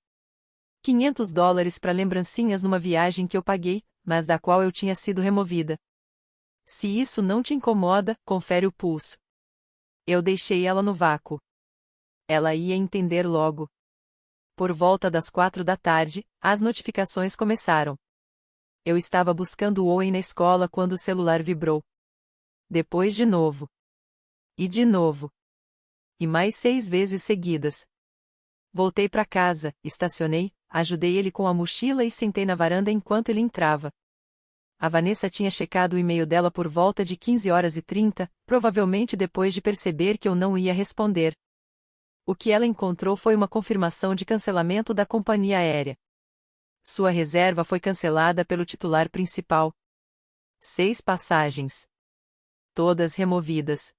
$500 para lembrancinhas numa viagem que eu paguei, mas da qual eu tinha sido removida. Se isso não te incomoda, confere o pulso. Eu deixei ela no vácuo. Ela ia entender logo. Por volta das 4 da tarde, as notificações começaram. Eu estava buscando o Owen na escola quando o celular vibrou. Depois de novo. E de novo. E mais 6 vezes seguidas. Voltei para casa, estacionei, ajudei ele com a mochila e sentei na varanda enquanto ele entrava. A Vanessa tinha checado o e-mail dela por volta de 15h30, provavelmente depois de perceber que eu não ia responder. O que ela encontrou foi uma confirmação de cancelamento da companhia aérea. Sua reserva foi cancelada pelo titular principal. 6 passagens. Todas removidas.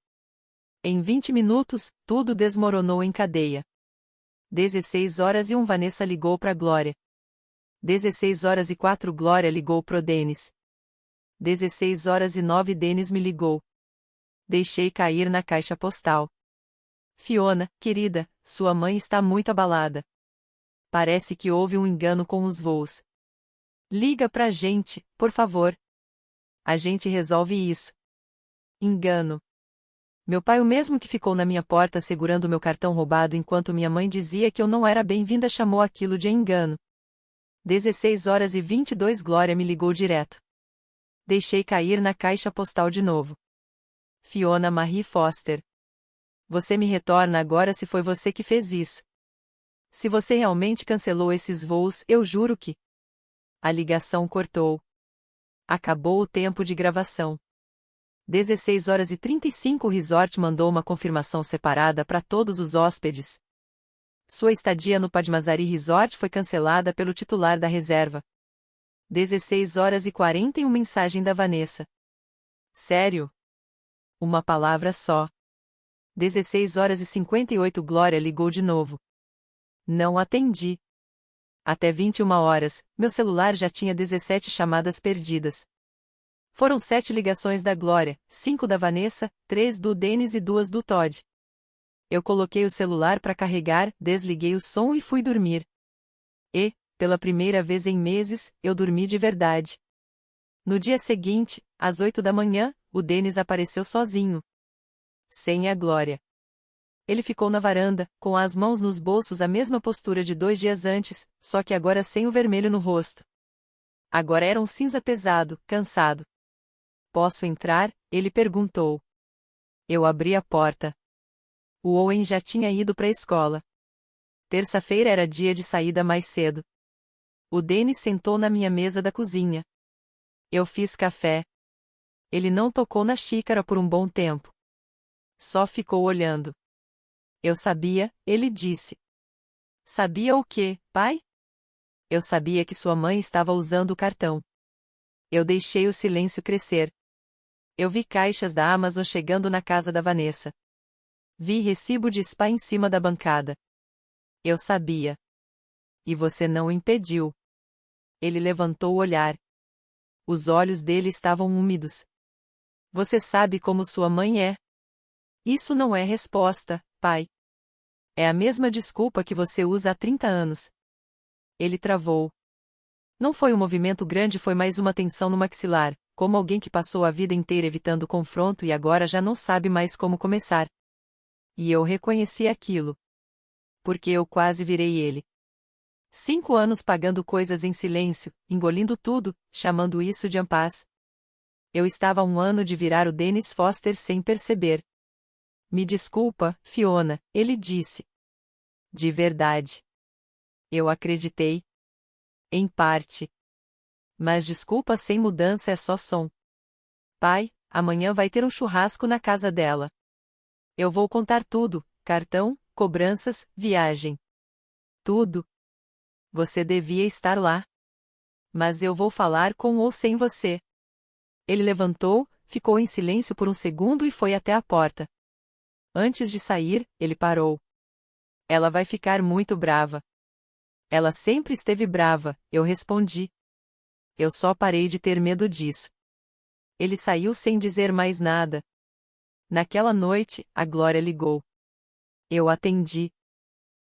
Em 20 minutos, tudo desmoronou em cadeia. 16h01 Vanessa ligou para Glória. 16h04 Glória ligou pro Denis. 16h09 Denis me ligou. Deixei cair na caixa postal. Fiona, querida, sua mãe está muito abalada. Parece que houve um engano com os voos. Liga pra gente, por favor. A gente resolve isso. Engano. Meu pai o mesmo que ficou na minha porta segurando meu cartão roubado enquanto minha mãe dizia que eu não era bem-vinda chamou aquilo de engano. 16h22 Glória me ligou direto. Deixei cair na caixa postal de novo. Fiona Marie Foster. Você me retorna agora se foi você que fez isso. Se você realmente cancelou esses voos, eu juro que... A ligação cortou. Acabou o tempo de gravação. 16h35 O resort mandou uma confirmação separada para todos os hóspedes. Sua estadia no Padmasari Resort foi cancelada pelo titular da reserva. 16h41 Mensagem da Vanessa. Sério? Uma palavra só. 16h58 Glória ligou de novo. Não atendi. Até 21h, meu celular já tinha 17 chamadas perdidas. Foram 7 ligações da Glória, 5 da Vanessa, 3 do Denis e 2 do Todd. Eu coloquei o celular para carregar, desliguei o som e fui dormir. E, pela primeira vez em meses, eu dormi de verdade. No dia seguinte, às 8 da manhã, o Denis apareceu sozinho. Sem a Glória. Ele ficou na varanda, com as mãos nos bolsos, a mesma postura de 2 dias antes, só que agora sem o vermelho no rosto. Agora era um cinza pesado, cansado. Posso entrar? Ele perguntou. Eu abri a porta. O Owen já tinha ido para a escola. Terça-feira era dia de saída mais cedo. O Denis sentou na minha mesa da cozinha. Eu fiz café. Ele não tocou na xícara por um bom tempo. Só ficou olhando. Eu sabia, ele disse. Sabia o quê, pai? Eu sabia que sua mãe estava usando o cartão. Eu deixei o silêncio crescer. Eu vi caixas da Amazon chegando na casa da Vanessa. Vi recibo de spa em cima da bancada. Eu sabia. E você não o impediu. Ele levantou o olhar. Os olhos dele estavam úmidos. Você sabe como sua mãe é. Isso não é resposta, pai. É a mesma desculpa que você usa há 30 anos. Ele travou. Não foi um movimento grande, foi mais uma tensão no maxilar, como alguém que passou a vida inteira evitando confronto e agora já não sabe mais como começar. E eu reconheci aquilo. Porque eu quase virei ele. 5 anos pagando coisas em silêncio, engolindo tudo, chamando isso de ampaz. Eu estava a 1 ano de virar o Dennis Foster sem perceber. Me desculpa, Fiona, ele disse. De verdade. Eu acreditei. Em parte. Mas desculpa sem mudança é só som. Pai, amanhã vai ter um churrasco na casa dela. Eu vou contar tudo, cartão, cobranças, viagem. Tudo. Você devia estar lá. Mas eu vou falar com ou sem você. Ele levantou, ficou em silêncio por um segundo e foi até a porta. Antes de sair, ele parou. Ela vai ficar muito brava. Ela sempre esteve brava, eu respondi. Eu só parei de ter medo disso. Ele saiu sem dizer mais nada. Naquela noite, a Glória ligou. Eu atendi.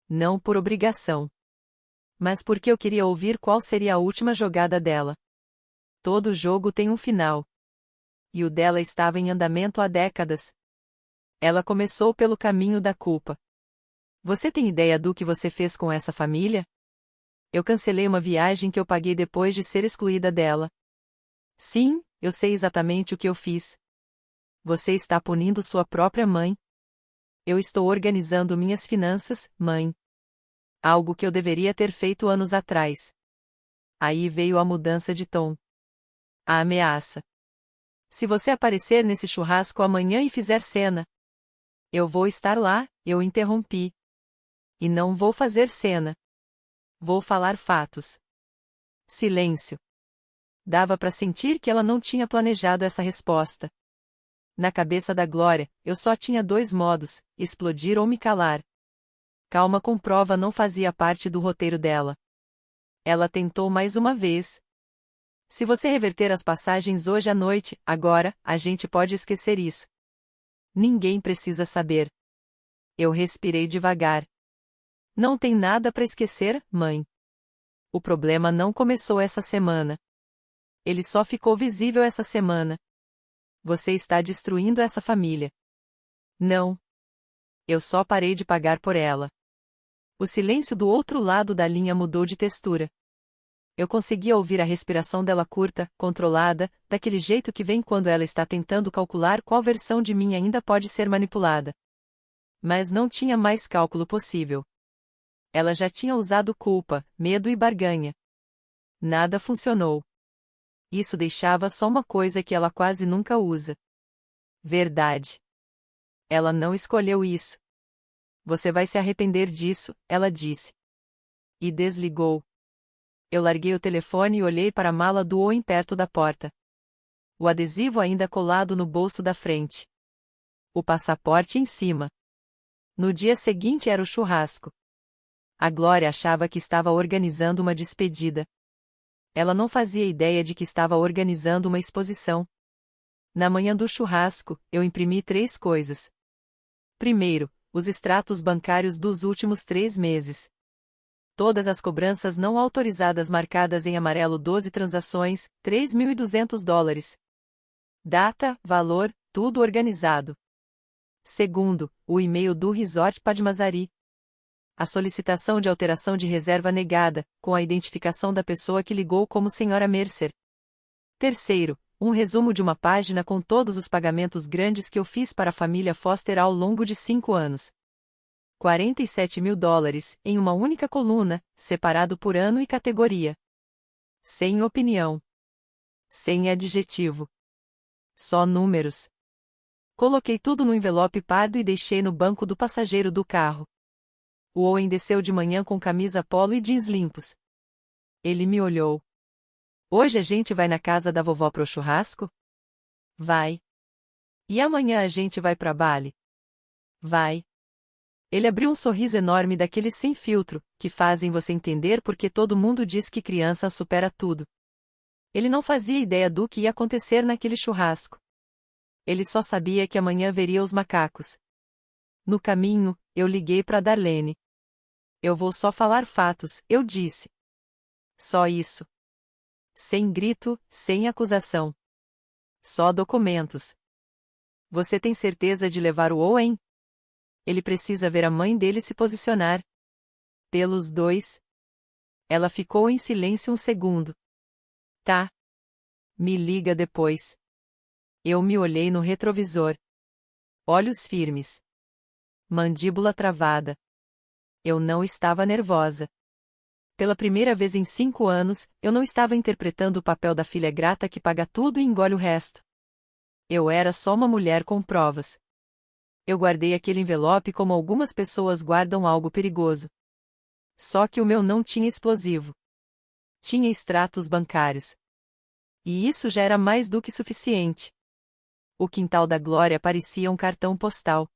Não por obrigação. Mas porque eu queria ouvir qual seria a última jogada dela. Todo jogo tem um final. E o dela estava em andamento há décadas. Ela começou pelo caminho da culpa. Você tem ideia do que você fez com essa família? Eu cancelei uma viagem que eu paguei depois de ser excluída dela. Sim, eu sei exatamente o que eu fiz. Você está punindo sua própria mãe. Eu estou organizando minhas finanças, mãe. Algo que eu deveria ter feito anos atrás. Aí veio a mudança de tom. A ameaça. Se você aparecer nesse churrasco amanhã e fizer cena, eu vou estar lá, eu interrompi. E não vou fazer cena. Vou falar fatos. Silêncio. Dava para sentir que ela não tinha planejado essa resposta. Na cabeça da Glória, eu só tinha 2 modos, explodir ou me calar. Calma com prova não fazia parte do roteiro dela. Ela tentou mais uma vez. Se você reverter as passagens hoje à noite, agora, a gente pode esquecer isso. Ninguém precisa saber. Eu respirei devagar. Não tem nada para esquecer, mãe. O problema não começou essa semana. Ele só ficou visível essa semana. Você está destruindo essa família. Não. Eu só parei de pagar por ela. O silêncio do outro lado da linha mudou de textura. Eu conseguia ouvir a respiração dela curta, controlada, daquele jeito que vem quando ela está tentando calcular qual versão de mim ainda pode ser manipulada. Mas não tinha mais cálculo possível. Ela já tinha usado culpa, medo e barganha. Nada funcionou. Isso deixava só uma coisa que ela quase nunca usa. Verdade. Ela não escolheu isso. Você vai se arrepender disso, ela disse. E desligou. Eu larguei o telefone e olhei para a mala do Owen perto da porta. O adesivo ainda colado no bolso da frente. O passaporte em cima. No dia seguinte era o churrasco. A Glória achava que estava organizando uma despedida. Ela não fazia ideia de que estava organizando uma exposição. Na manhã do churrasco, eu imprimi 3 coisas. Primeiro, os extratos bancários dos últimos 3 meses. Todas as cobranças não autorizadas marcadas em amarelo, 12 transações, $3.200. Data, valor, tudo organizado. Segundo, o e-mail do Resort Padmasari. A solicitação de alteração de reserva negada, com a identificação da pessoa que ligou como Sra. Mercer. Terceiro, um resumo de uma página com todos os pagamentos grandes que eu fiz para a família Foster ao longo de 5 anos. $47.000, em uma única coluna, separado por ano e categoria. Sem opinião. Sem adjetivo. Só números. Coloquei tudo no envelope pardo e deixei no banco do passageiro do carro. O Owen desceu de manhã com camisa polo e jeans limpos. Ele me olhou. Hoje a gente vai na casa da vovó pro churrasco? Vai. E amanhã a gente vai pra Bali? Vai. Ele abriu um sorriso enorme daqueles sem filtro, que fazem você entender porque todo mundo diz que criança supera tudo. Ele não fazia ideia do que ia acontecer naquele churrasco. Ele só sabia que amanhã veria os macacos. No caminho, eu liguei para Darlene. Eu vou só falar fatos, eu disse. Só isso. Sem grito, sem acusação. Só documentos. Você tem certeza de levar o Owen? Ele precisa ver a mãe dele se posicionar. Pelos dois. Ela ficou em silêncio um segundo. Tá. Me liga depois. Eu me olhei no retrovisor. Olhos firmes. Mandíbula travada. Eu não estava nervosa. Pela primeira vez em 5 anos, eu não estava interpretando o papel da filha grata que paga tudo e engole o resto. Eu era só uma mulher com provas. Eu guardei aquele envelope como algumas pessoas guardam algo perigoso. Só que o meu não tinha explosivo. Tinha extratos bancários. E isso já era mais do que suficiente. O quintal da Glória parecia um cartão postal.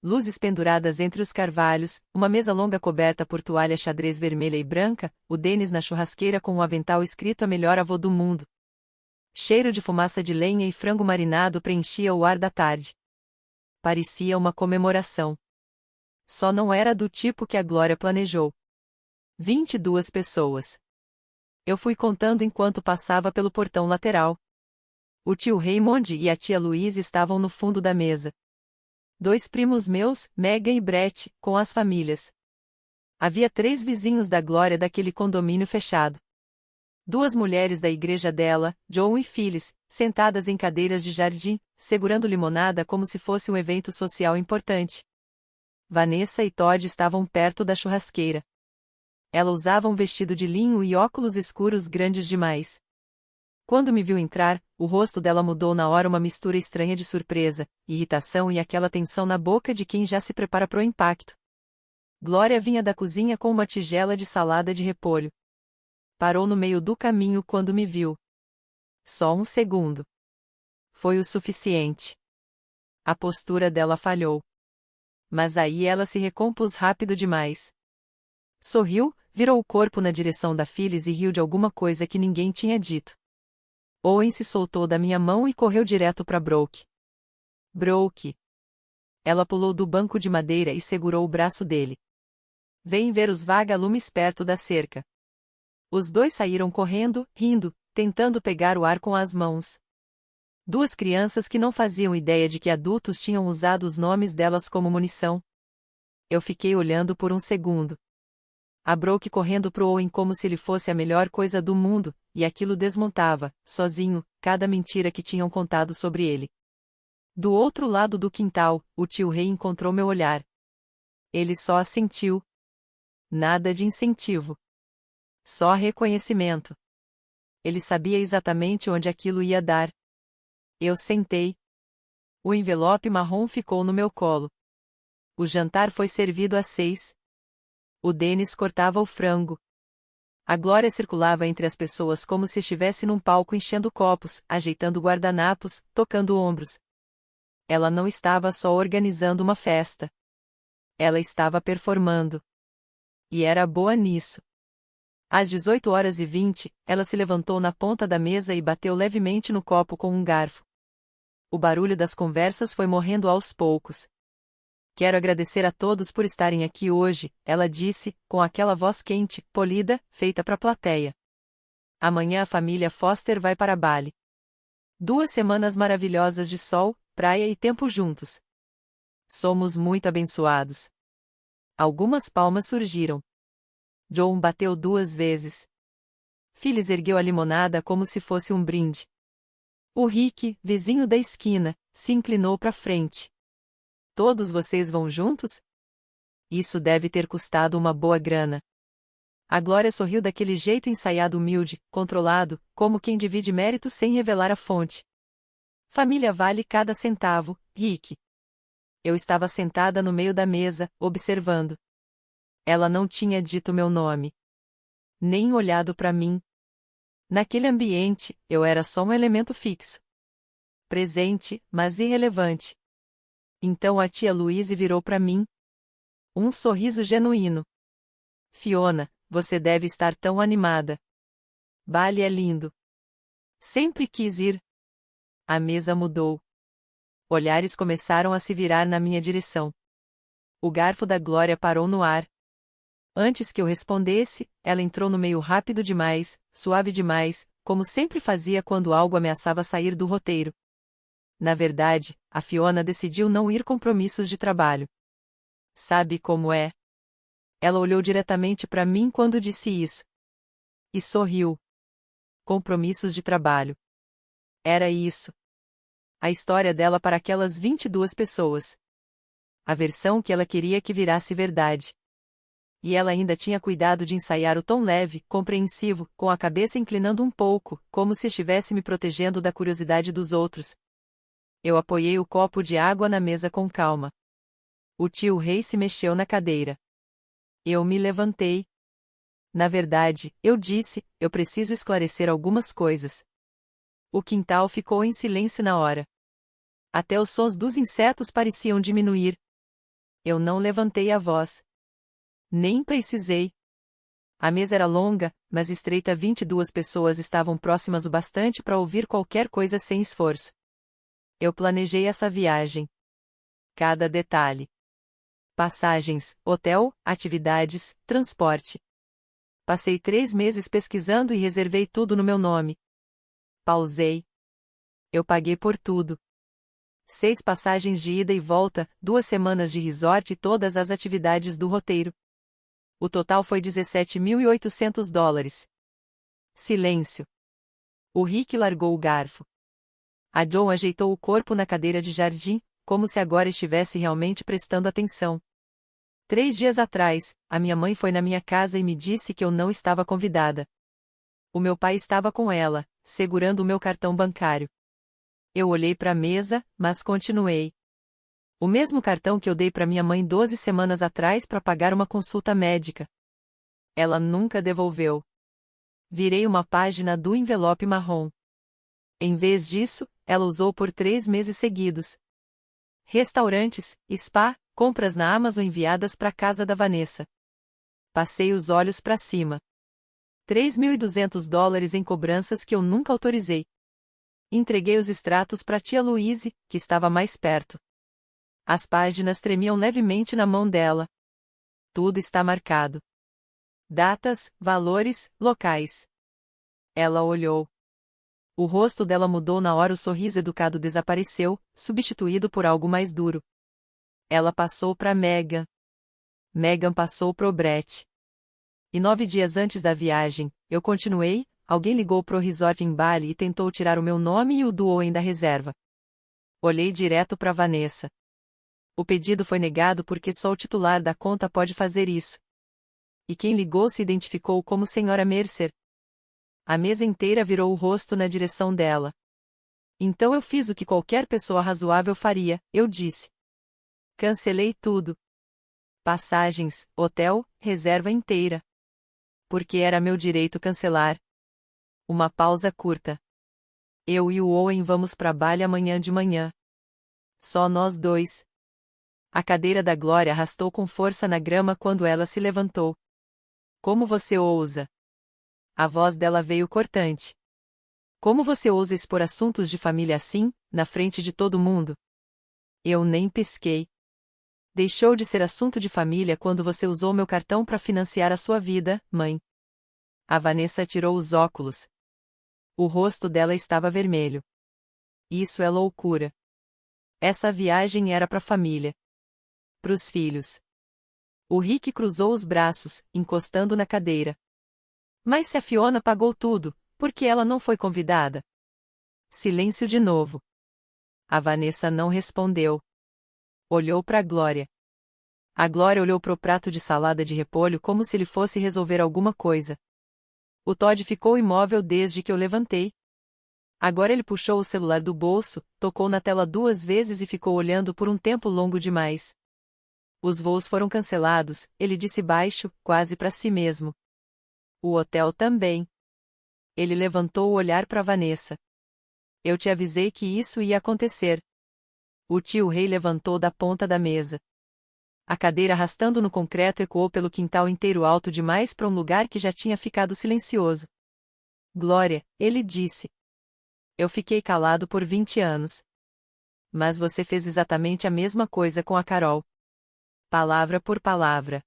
Luzes penduradas entre os carvalhos, uma mesa longa coberta por toalha xadrez vermelha e branca, o Denis na churrasqueira com um avental escrito a melhor avô do mundo. Cheiro de fumaça de lenha e frango marinado preenchia o ar da tarde. Parecia uma comemoração. Só não era do tipo que a Glória planejou. 22 pessoas. Eu fui contando enquanto passava pelo portão lateral. O tio Raymond e a tia Louise estavam no fundo da mesa. 2 primos meus, Megan e Brett, com as famílias. Havia 3 vizinhos da Glória daquele condomínio fechado. 2 mulheres da igreja dela, John e Phyllis, sentadas em cadeiras de jardim, segurando limonada como se fosse um evento social importante. Vanessa e Todd estavam perto da churrasqueira. Ela usava um vestido de linho e óculos escuros grandes demais. Quando me viu entrar, o rosto dela mudou na hora, uma mistura estranha de surpresa, irritação e aquela tensão na boca de quem já se prepara pro impacto. Glória vinha da cozinha com uma tigela de salada de repolho. Parou no meio do caminho quando me viu. Só um segundo. Foi o suficiente. A postura dela falhou. Mas aí ela se recompôs rápido demais. Sorriu, virou o corpo na direção da Phyllis e riu de alguma coisa que ninguém tinha dito. Owen se soltou da minha mão e correu direto para Brooke. Brooke. Ela pulou do banco de madeira e segurou o braço dele. Vem ver os vagalumes perto da cerca. Os dois saíram correndo, rindo, tentando pegar o ar com as mãos. 2 crianças que não faziam ideia de que adultos tinham usado os nomes delas como munição. Eu fiquei olhando por um segundo. A Brooke correndo pro Owen como se ele fosse a melhor coisa do mundo, e aquilo desmontava, sozinho, cada mentira que tinham contado sobre ele. Do outro lado do quintal, o tio Ray encontrou meu olhar. Ele só assentiu. Nada de incentivo. Só reconhecimento. Ele sabia exatamente onde aquilo ia dar. Eu sentei. O envelope marrom ficou no meu colo. O jantar foi servido às 6. O Denis cortava o frango. A Glória circulava entre as pessoas como se estivesse num palco enchendo copos, ajeitando guardanapos, tocando ombros. Ela não estava só organizando uma festa. Ela estava performando. E era boa nisso. Às 18h20, ela se levantou na ponta da mesa e bateu levemente no copo com um garfo. O barulho das conversas foi morrendo aos poucos. Quero agradecer a todos por estarem aqui hoje, ela disse, com aquela voz quente, polida, feita para a plateia. Amanhã a família Foster vai para Bali. 2 semanas maravilhosas de sol, praia e tempo juntos. Somos muito abençoados. Algumas palmas surgiram. John bateu 2 vezes. Phyllis ergueu a limonada como se fosse um brinde. O Rick, vizinho da esquina, se inclinou para frente. Todos vocês vão juntos? Isso deve ter custado uma boa grana. A Glória sorriu daquele jeito ensaiado, humilde, controlado, como quem divide mérito sem revelar a fonte. Família vale cada centavo, Rick. Eu estava sentada no meio da mesa, observando. Ela não tinha dito meu nome. Nem olhado para mim. Naquele ambiente, eu era só um elemento fixo. Presente, mas irrelevante. Então a tia Louise virou para mim. Um sorriso genuíno. Fiona, você deve estar tão animada. Bali é lindo. Sempre quis ir. A mesa mudou. Olhares começaram a se virar na minha direção. O garfo da Glória parou no ar. Antes que eu respondesse, ela entrou no meio rápido demais, suave demais, como sempre fazia quando algo ameaçava sair do roteiro. Na verdade, a Fiona decidiu não ir compromissos de trabalho. Sabe como é? Ela olhou diretamente para mim quando disse isso. E sorriu. Compromissos de trabalho. Era isso. A história dela para aquelas 22 pessoas. A versão que ela queria que virasse verdade. E ela ainda tinha cuidado de ensaiar o tom leve, compreensivo, com a cabeça inclinando um pouco, como se estivesse me protegendo da curiosidade dos outros. Eu apoiei o copo de água na mesa com calma. O tio Rei se mexeu na cadeira. Eu me levantei. Na verdade, eu disse, eu preciso esclarecer algumas coisas. O quintal ficou em silêncio na hora. Até os sons dos insetos pareciam diminuir. Eu não levantei a voz. Nem precisei. A mesa era longa, mas estreita. 22 pessoas estavam próximas o bastante para ouvir qualquer coisa sem esforço. Eu planejei essa viagem. Cada detalhe. Passagens, hotel, atividades, transporte. Passei 3 meses pesquisando e reservei tudo no meu nome. Pausei. Eu paguei por tudo. 6 passagens de ida e volta, 2 semanas de resort e todas as atividades do roteiro. O total foi $17.800. Silêncio. O Rick largou o garfo. A Joan ajeitou o corpo na cadeira de jardim, como se agora estivesse realmente prestando atenção. 3 dias atrás, a minha mãe foi na minha casa e me disse que eu não estava convidada. O meu pai estava com ela, segurando o meu cartão bancário. Eu olhei para a mesa, mas continuei. O mesmo cartão que eu dei para minha mãe 12 semanas atrás para pagar uma consulta médica. Ela nunca devolveu. Virei uma página do envelope marrom. Em vez disso, ela usou por 3 meses seguidos. Restaurantes, spa, compras na Amazon enviadas para a casa da Vanessa. Passei os olhos para cima. $3.200 em cobranças que eu nunca autorizei. Entreguei os extratos para tia Louise, que estava mais perto. As páginas tremiam levemente na mão dela. Tudo está marcado. Datas, valores, locais. Ela olhou. O rosto dela mudou na hora. O sorriso educado desapareceu, substituído por algo mais duro. Ela passou para Megan. Megan passou pro Brett. E 9 dias antes da viagem, eu continuei. Alguém ligou pro resort em Bali e tentou tirar o meu nome e o do Owen da reserva. Olhei direto para Vanessa. O pedido foi negado porque só o titular da conta pode fazer isso. E quem ligou se identificou como Senhora Mercer. A mesa inteira virou o rosto na direção dela. Então eu fiz o que qualquer pessoa razoável faria, eu disse. Cancelei tudo. Passagens, hotel, reserva inteira. Porque era meu direito cancelar. Uma pausa curta. Eu e o Owen vamos para Bali amanhã de manhã. Só nós dois. A cadeira da Glória arrastou com força na grama quando ela se levantou. Como você ousa? A voz dela veio cortante. Como você ousa expor assuntos de família assim, na frente de todo mundo? Eu nem pisquei. Deixou de ser assunto de família quando você usou meu cartão para financiar a sua vida, mãe. A Vanessa tirou os óculos. O rosto dela estava vermelho. Isso é loucura. Essa viagem era para a família. Pros filhos. O Rick cruzou os braços, encostando na cadeira. Mas se a Fiona pagou tudo, por que ela não foi convidada? Silêncio de novo. A Vanessa não respondeu. Olhou para a Glória. A Glória olhou para o prato de salada de repolho como se ele fosse resolver alguma coisa. O Todd ficou imóvel desde que eu levantei. Agora ele puxou o celular do bolso, tocou na tela 2 vezes e ficou olhando por um tempo longo demais. Os voos foram cancelados, ele disse baixo, quase para si mesmo. O hotel também. Ele levantou o olhar para Vanessa. Eu te avisei que isso ia acontecer. O tio Rei levantou da ponta da mesa. A cadeira arrastando no concreto ecoou pelo quintal inteiro alto demais para um lugar que já tinha ficado silencioso. Glória, ele disse. Eu fiquei calado por 20 anos. Mas você fez exatamente a mesma coisa com a Carol. Palavra por palavra.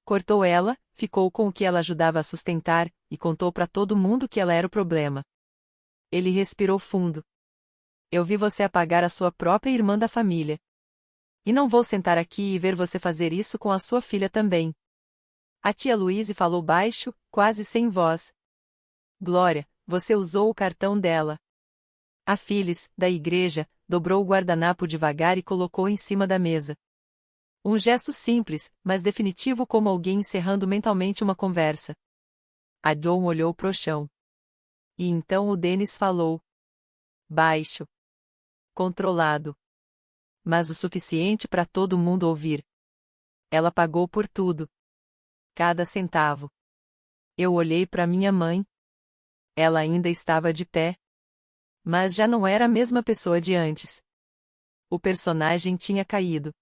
Cortou ela, ficou com o que ela ajudava a sustentar, e contou para todo mundo que ela era o problema. Ele respirou fundo. Eu vi você apagar a sua própria irmã da família. E não vou sentar aqui e ver você fazer isso com a sua filha também. A tia Louise falou baixo, quase sem voz. Glória, você usou o cartão dela. A Phyllis, da igreja, dobrou o guardanapo devagar e colocou em cima da mesa. Um gesto simples, mas definitivo como alguém encerrando mentalmente uma conversa. A John olhou pro chão. E então o Dennis falou. Baixo. Controlado. Mas o suficiente para todo mundo ouvir. Ela pagou por tudo. Cada centavo. Eu olhei para minha mãe. Ela ainda estava de pé. Mas já não era a mesma pessoa de antes. O personagem tinha caído.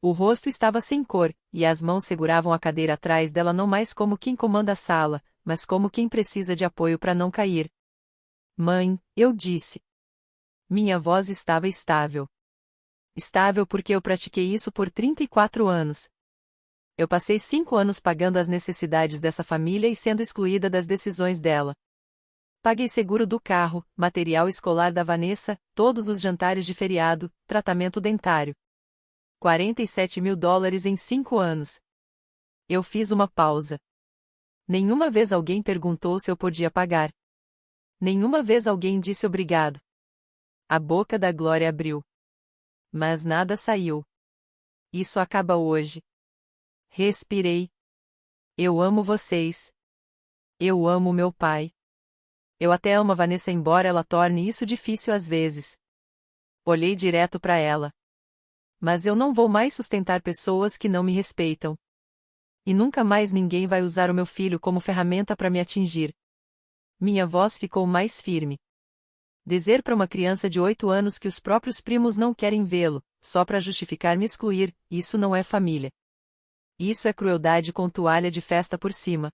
O rosto estava sem cor, e as mãos seguravam a cadeira atrás dela não mais como quem comanda a sala, mas como quem precisa de apoio para não cair. Mãe, eu disse. Minha voz estava estável. Estável porque eu pratiquei isso por 34 anos. Eu passei 5 anos pagando as necessidades dessa família e sendo excluída das decisões dela. Paguei seguro do carro, material escolar da Vanessa, todos os jantares de feriado, tratamento dentário. $47.000 em 5 anos. Eu fiz uma pausa. Nenhuma vez alguém perguntou se eu podia pagar. Nenhuma vez alguém disse obrigado. A boca da Glória abriu. Mas nada saiu. Isso acaba hoje. Respirei. Eu amo vocês. Eu amo meu pai. Eu até amo a Vanessa embora ela torne isso difícil às vezes. Olhei direto para ela. Mas eu não vou mais sustentar pessoas que não me respeitam. E nunca mais ninguém vai usar o meu filho como ferramenta para me atingir. Minha voz ficou mais firme. Dizer para uma criança de 8 anos que os próprios primos não querem vê-lo, só para justificar me excluir, isso não é família. Isso é crueldade com toalha de festa por cima.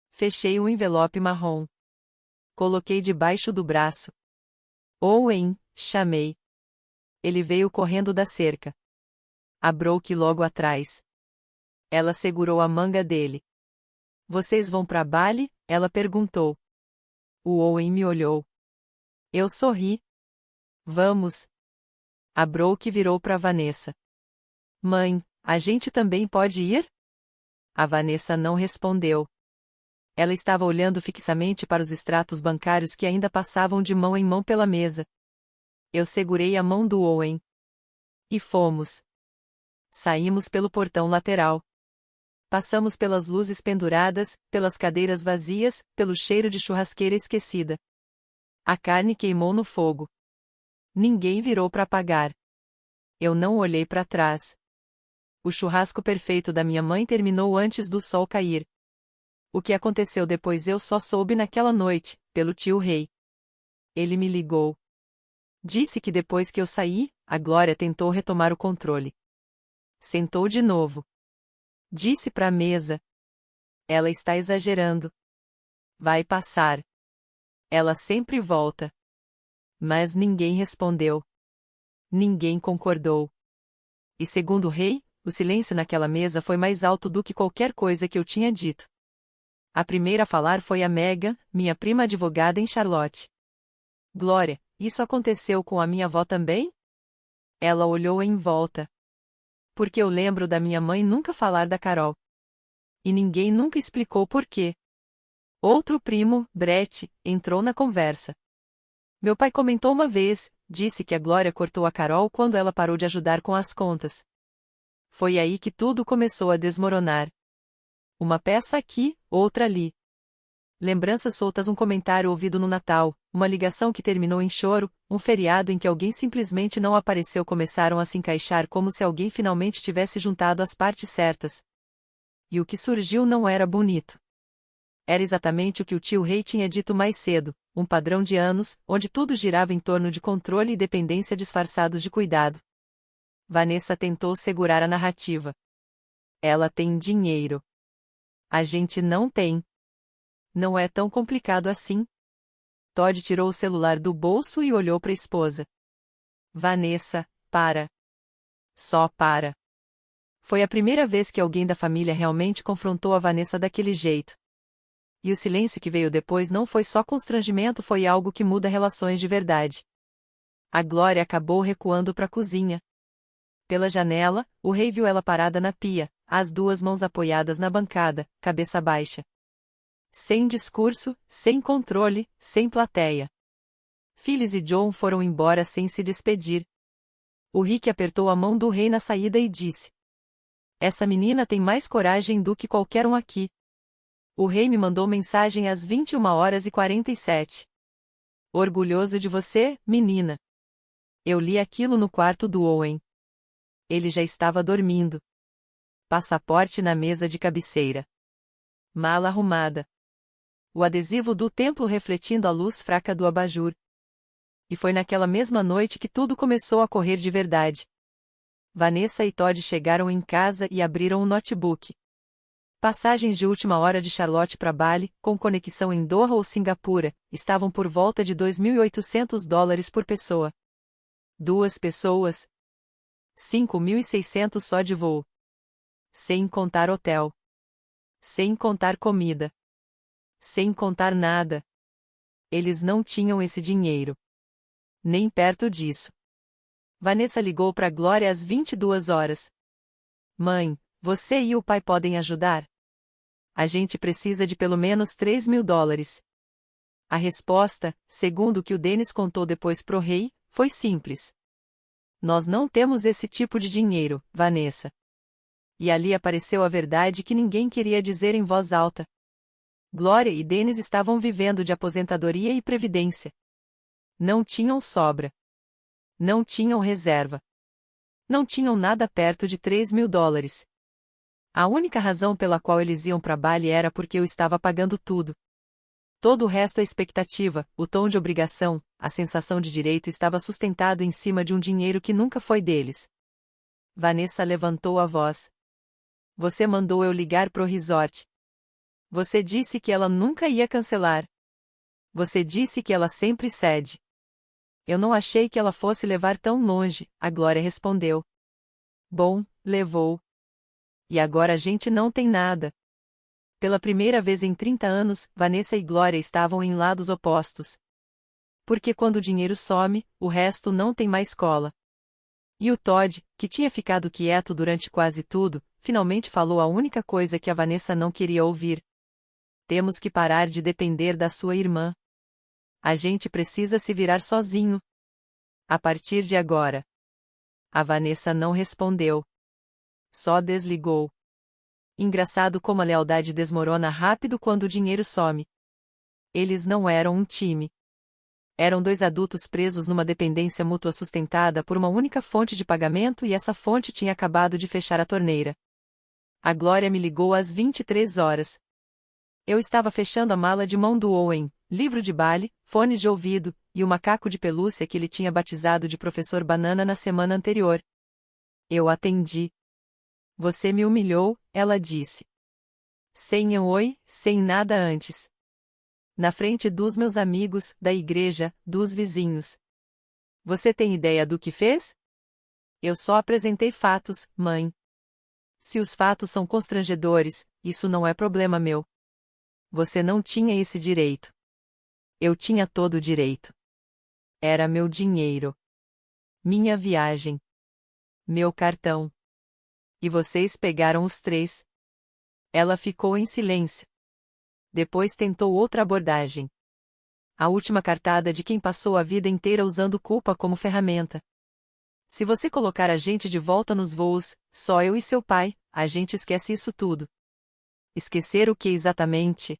Fechei o envelope marrom. Coloquei debaixo do braço. Owen, chamei. Ele veio correndo da cerca. A Brooke logo atrás. Ela segurou a manga dele. Vocês vão para Bali? Ela perguntou. O Owen me olhou. Eu sorri. Vamos. A Brooke virou para Vanessa. Mãe, a gente também pode ir? A Vanessa não respondeu. Ela estava olhando fixamente para os extratos bancários que ainda passavam de mão em mão pela mesa. Eu segurei a mão do Owen. E fomos. Saímos pelo portão lateral. Passamos pelas luzes penduradas, pelas cadeiras vazias, pelo cheiro de churrasqueira esquecida. A carne queimou no fogo. Ninguém virou para apagar. Eu não olhei para trás. O churrasco perfeito da minha mãe terminou antes do sol cair. O que aconteceu depois eu só soube naquela noite, pelo tio Rei. Ele me ligou. Disse que depois que eu saí, a Glória tentou retomar o controle. Sentou de novo. Disse para a mesa. Ela está exagerando. Vai passar. Ela sempre volta. Mas ninguém respondeu. Ninguém concordou. E segundo o rei, o silêncio naquela mesa foi mais alto do que qualquer coisa que eu tinha dito. A primeira a falar foi a Megan, minha prima advogada em Charlotte. Glória, isso aconteceu com a minha avó também? Ela olhou em volta. Porque eu lembro da minha mãe nunca falar da Carol. E ninguém nunca explicou por quê. Outro primo, Brett, entrou na conversa. Meu pai comentou uma vez, disse que a Glória cortou a Carol quando ela parou de ajudar com as contas. Foi aí que tudo começou a desmoronar. Uma peça aqui, outra ali. Lembranças soltas, um comentário ouvido no Natal, uma ligação que terminou em choro, um feriado em que alguém simplesmente não apareceu, começaram a se encaixar como se alguém finalmente tivesse juntado as partes certas. E o que surgiu não era bonito. Era exatamente o que o tio Ray tinha dito mais cedo, um padrão de anos, onde tudo girava em torno de controle e dependência disfarçados de cuidado. Vanessa tentou segurar a narrativa. Ela tem dinheiro. A gente não tem. Não é tão complicado assim. Todd tirou o celular do bolso e olhou para a esposa. Vanessa, para. Só para. Foi a primeira vez que alguém da família realmente confrontou a Vanessa daquele jeito. E o silêncio que veio depois não foi só constrangimento, foi algo que muda relações de verdade. A Glória acabou recuando para a cozinha. Pela janela, o rei viu ela parada na pia, as duas mãos apoiadas na bancada, cabeça baixa. Sem discurso, sem controle, sem plateia. Phyllis e John foram embora sem se despedir. O Rick apertou a mão do rei na saída e disse: "Essa menina tem mais coragem do que qualquer um aqui." O rei me mandou mensagem às 21h47. "Orgulhoso de você, menina." Eu li aquilo no quarto do Owen. Ele já estava dormindo. Passaporte na mesa de cabeceira. Mala arrumada. O adesivo do templo refletindo a luz fraca do abajur. E foi naquela mesma noite que tudo começou a correr de verdade. Vanessa e Todd chegaram em casa e abriram o notebook. Passagens de última hora de Charlotte para Bali, com conexão em Doha ou Singapura, estavam por volta de $2.800 por pessoa. 2 pessoas. 5.600 só de voo. Sem contar hotel. Sem contar comida. Sem contar nada. Eles não tinham esse dinheiro. Nem perto disso. Vanessa ligou para Glória às 22 horas. "Mãe, você e o pai podem ajudar? A gente precisa de pelo menos $3.000. A resposta, segundo o que o Dennis contou depois pro rei, foi simples. "Nós não temos esse tipo de dinheiro, Vanessa." E ali apareceu a verdade que ninguém queria dizer em voz alta. Glória e Dennis estavam vivendo de aposentadoria e previdência. Não tinham sobra. Não tinham reserva. Não tinham nada perto de $3.000. A única razão pela qual eles iam para Bali era porque eu estava pagando tudo. Todo o resto, a expectativa, o tom de obrigação, a sensação de direito estava sustentado em cima de um dinheiro que nunca foi deles. Vanessa levantou a voz. "Você mandou eu ligar pro resort. Você disse que ela nunca ia cancelar. Você disse que ela sempre cede." "Eu não achei que ela fosse levar tão longe," a Glória respondeu. "Bom, levou. E agora a gente não tem nada." Pela primeira vez em 30 anos, Vanessa e Glória estavam em lados opostos. Porque quando o dinheiro some, o resto não tem mais cola. E o Todd, que tinha ficado quieto durante quase tudo, finalmente falou a única coisa que a Vanessa não queria ouvir. "Temos que parar de depender da sua irmã. A gente precisa se virar sozinho. A partir de agora." A Vanessa não respondeu. Só desligou. Engraçado como a lealdade desmorona rápido quando o dinheiro some. Eles não eram um time. Eram 2 adultos presos numa dependência mútua sustentada por uma única fonte de pagamento, e essa fonte tinha acabado de fechar a torneira. A Glória me ligou às 23 horas. Eu estava fechando a mala de mão do Owen, livro de Bali, fones de ouvido, e o macaco de pelúcia que ele tinha batizado de Professor Banana na semana anterior. Eu atendi. "Você me humilhou," ela disse. Sem um oi, sem nada antes. Na frente dos meus amigos, da igreja, dos vizinhos. "Você tem ideia do que fez?" "Eu só apresentei fatos, mãe." "Se os fatos são constrangedores, isso não é problema meu." "Você não tinha esse direito." "Eu tinha todo o direito. Era meu dinheiro. Minha viagem. Meu cartão. E vocês pegaram os 3. Ela ficou em silêncio. Depois tentou outra abordagem. A última cartada de quem passou a vida inteira usando culpa como ferramenta. "Se você colocar a gente de volta nos voos, só eu e seu pai, a gente esquece isso tudo." Esquecer o que exatamente?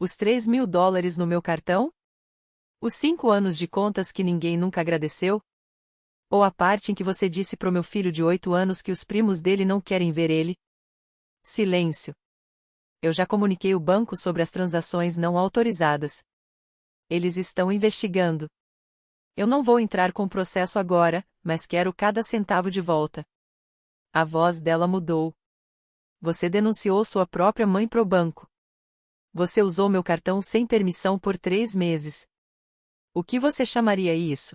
Os $3.000 no meu cartão? Os 5 anos de contas que ninguém nunca agradeceu? Ou a parte em que você disse pro meu filho de 8 anos que os primos dele não querem ver ele? Silêncio. Eu já comuniquei o banco sobre as transações não autorizadas. Eles estão investigando. Eu não vou entrar com o processo agora, mas quero cada centavo de volta. A voz dela mudou. Você denunciou sua própria mãe pro banco. Você usou meu cartão sem permissão por 3 meses. O que você chamaria isso?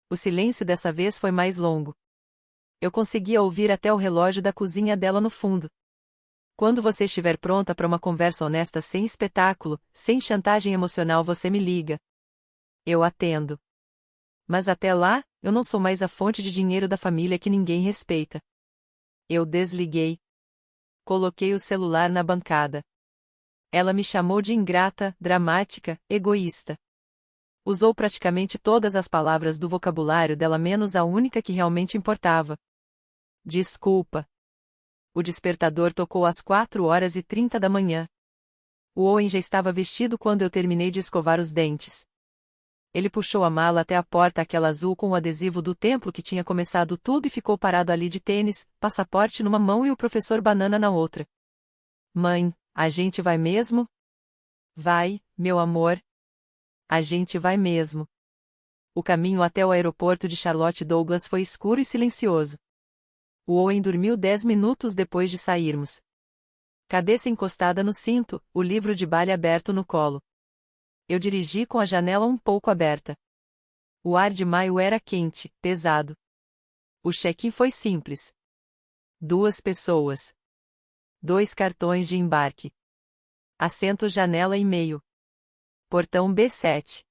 O silêncio dessa vez foi mais longo. Eu conseguia ouvir até o relógio da cozinha dela no fundo. Quando você estiver pronta para uma conversa honesta sem espetáculo, sem chantagem emocional, você me liga. Eu atendo. Mas até lá, eu não sou mais a fonte de dinheiro da família que ninguém respeita. Eu desliguei. Coloquei o celular na bancada. Ela me chamou de ingrata, dramática, egoísta. Usou praticamente todas as palavras do vocabulário dela menos a única que realmente importava. Desculpa. O despertador tocou às 4h30 da manhã. O Owen já estava vestido quando eu terminei de escovar os dentes. Ele puxou a mala até a porta, aquela azul com o adesivo do templo que tinha começado tudo, e ficou parado ali de tênis, passaporte numa mão e o professor Banana na outra. Mãe, a gente vai mesmo? Vai, meu amor. A gente vai mesmo. O caminho até o aeroporto de Charlotte Douglas foi escuro e silencioso. O Owen dormiu 10 minutos depois de sairmos. Cabeça encostada no cinto, o livro de balha aberto no colo. Eu dirigi com a janela um pouco aberta. O ar de maio era quente, pesado. O check-in foi simples. 2 pessoas. 2 cartões de embarque. Assento janela e meio. Portão B7.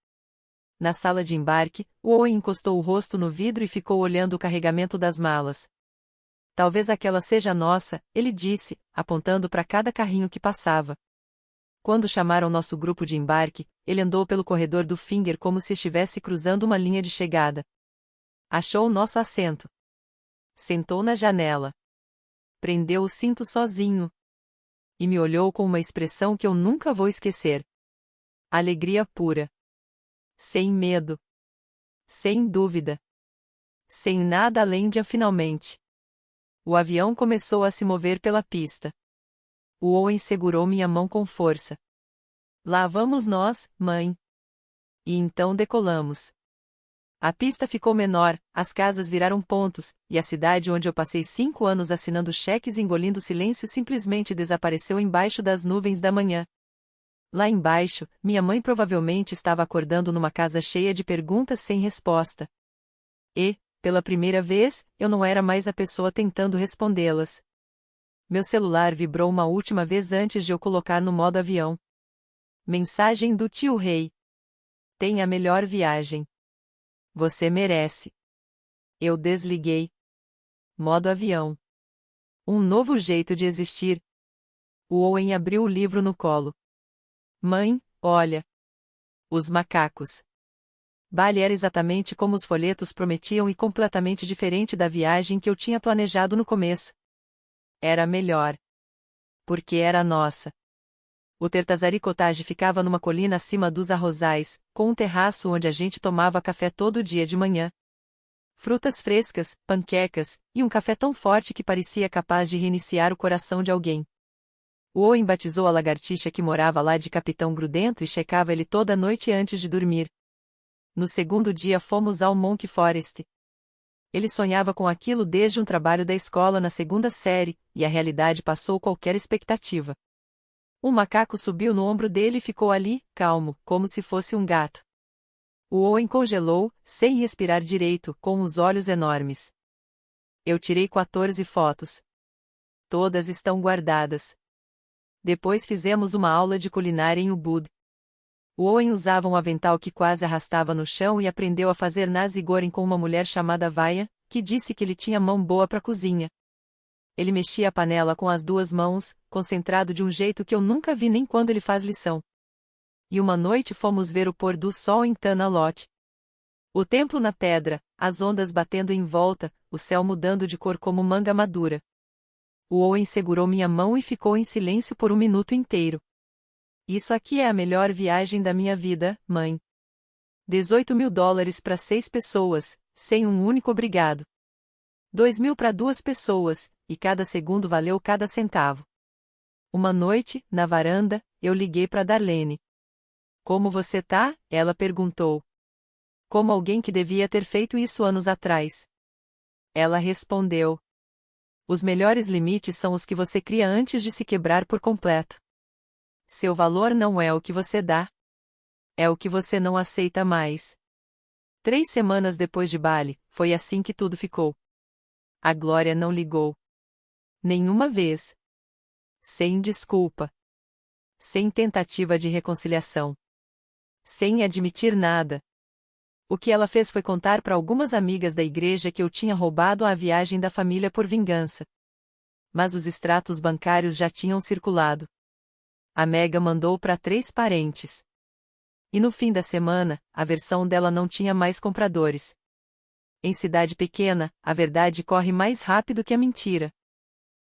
Na sala de embarque, o Owen encostou o rosto no vidro e ficou olhando o carregamento das malas. Talvez aquela seja nossa, ele disse, apontando para cada carrinho que passava. Quando chamaram nosso grupo de embarque, ele andou pelo corredor do Finger como se estivesse cruzando uma linha de chegada. Achou o nosso assento. Sentou na janela. Prendeu o cinto sozinho. E me olhou com uma expressão que eu nunca vou esquecer. Alegria pura. Sem medo. Sem dúvida. Sem nada além de finalmente. O avião começou a se mover pela pista. O Owen segurou minha mão com força. Lá vamos nós, mãe. E então decolamos. A pista ficou menor, as casas viraram pontos, e a cidade onde eu passei 5 anos assinando cheques e engolindo silêncio simplesmente desapareceu embaixo das nuvens da manhã. Lá embaixo, minha mãe provavelmente estava acordando numa casa cheia de perguntas sem resposta. E, pela primeira vez, eu não era mais a pessoa tentando respondê-las. Meu celular vibrou uma última vez antes de eu colocar no modo avião. Mensagem do tio Rei. Tenha a melhor viagem. Você merece. Eu desliguei. Modo avião. Um novo jeito de existir. O Owen abriu o livro no colo. Mãe, olha. Os macacos. Bali era exatamente como os folhetos prometiam e completamente diferente da viagem que eu tinha planejado no começo. Era melhor. Porque era nossa. O Tertazari Cottage ficava numa colina acima dos arrozais, com um terraço onde a gente tomava café todo dia de manhã. Frutas frescas, panquecas, e um café tão forte que parecia capaz de reiniciar o coração de alguém. O Owen batizou a lagartixa que morava lá de Capitão Grudento e checava ele toda noite antes de dormir. No segundo dia fomos ao Monkey Forest. Ele sonhava com aquilo desde um trabalho da escola na 2ª série, e a realidade passou qualquer expectativa. Um macaco subiu no ombro dele e ficou ali, calmo, como se fosse um gato. O Owen congelou, sem respirar direito, com os olhos enormes. Eu tirei 14 fotos. Todas estão guardadas. Depois fizemos uma aula de culinária em Ubud. O Owen usava um avental que quase arrastava no chão e aprendeu a fazer nasi goreng com uma mulher chamada Vaia, que disse que ele tinha mão boa para cozinha. Ele mexia a panela com as 2 mãos, concentrado de um jeito que eu nunca vi nem quando ele faz lição. E uma noite fomos ver o pôr do sol em Tanalot. O templo na pedra, as ondas batendo em volta, o céu mudando de cor como manga madura. O Owen segurou minha mão e ficou em silêncio por 1 minuto inteiro. Isso aqui é a melhor viagem da minha vida, mãe. $18.000 para 6 pessoas, sem um único obrigado. 2.000 para 2 pessoas, e cada segundo valeu cada centavo. Uma noite, na varanda, eu liguei para Darlene. Como você tá? Ela perguntou. Como alguém que devia ter feito isso anos atrás. Ela respondeu. Os melhores limites são os que você cria antes de se quebrar por completo. Seu valor não é o que você dá. É o que você não aceita mais. 3 semanas depois de Bali, foi assim que tudo ficou. A Glória não ligou. Nenhuma vez. Sem desculpa. Sem tentativa de reconciliação. Sem admitir nada. O que ela fez foi contar para algumas amigas da igreja que eu tinha roubado a viagem da família por vingança. Mas os extratos bancários já tinham circulado. A Mega mandou para 3 parentes. E no fim da semana, a versão dela não tinha mais compradores. Em cidade pequena, a verdade corre mais rápido que a mentira.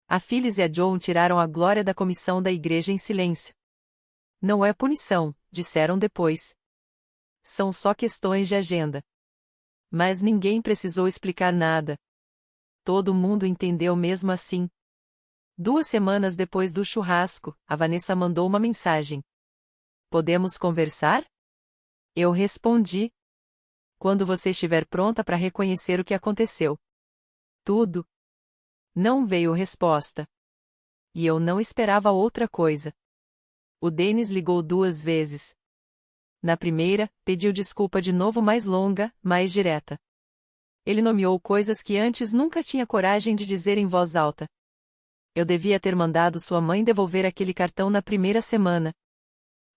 A Phyllis e a Joan tiraram a Glória da comissão da igreja em silêncio. Não é punição, disseram depois. São só questões de agenda. Mas ninguém precisou explicar nada. Todo mundo entendeu mesmo assim. 2 semanas depois do churrasco, a Vanessa mandou uma mensagem. Podemos conversar? Eu respondi. Quando você estiver pronta para reconhecer o que aconteceu. Tudo. Não veio resposta. E eu não esperava outra coisa. O Dennis ligou 2 vezes. Na primeira, pediu desculpa de novo mais longa, mais direta. Ele nomeou coisas que antes nunca tinha coragem de dizer em voz alta. Eu devia ter mandado sua mãe devolver aquele cartão na primeira semana.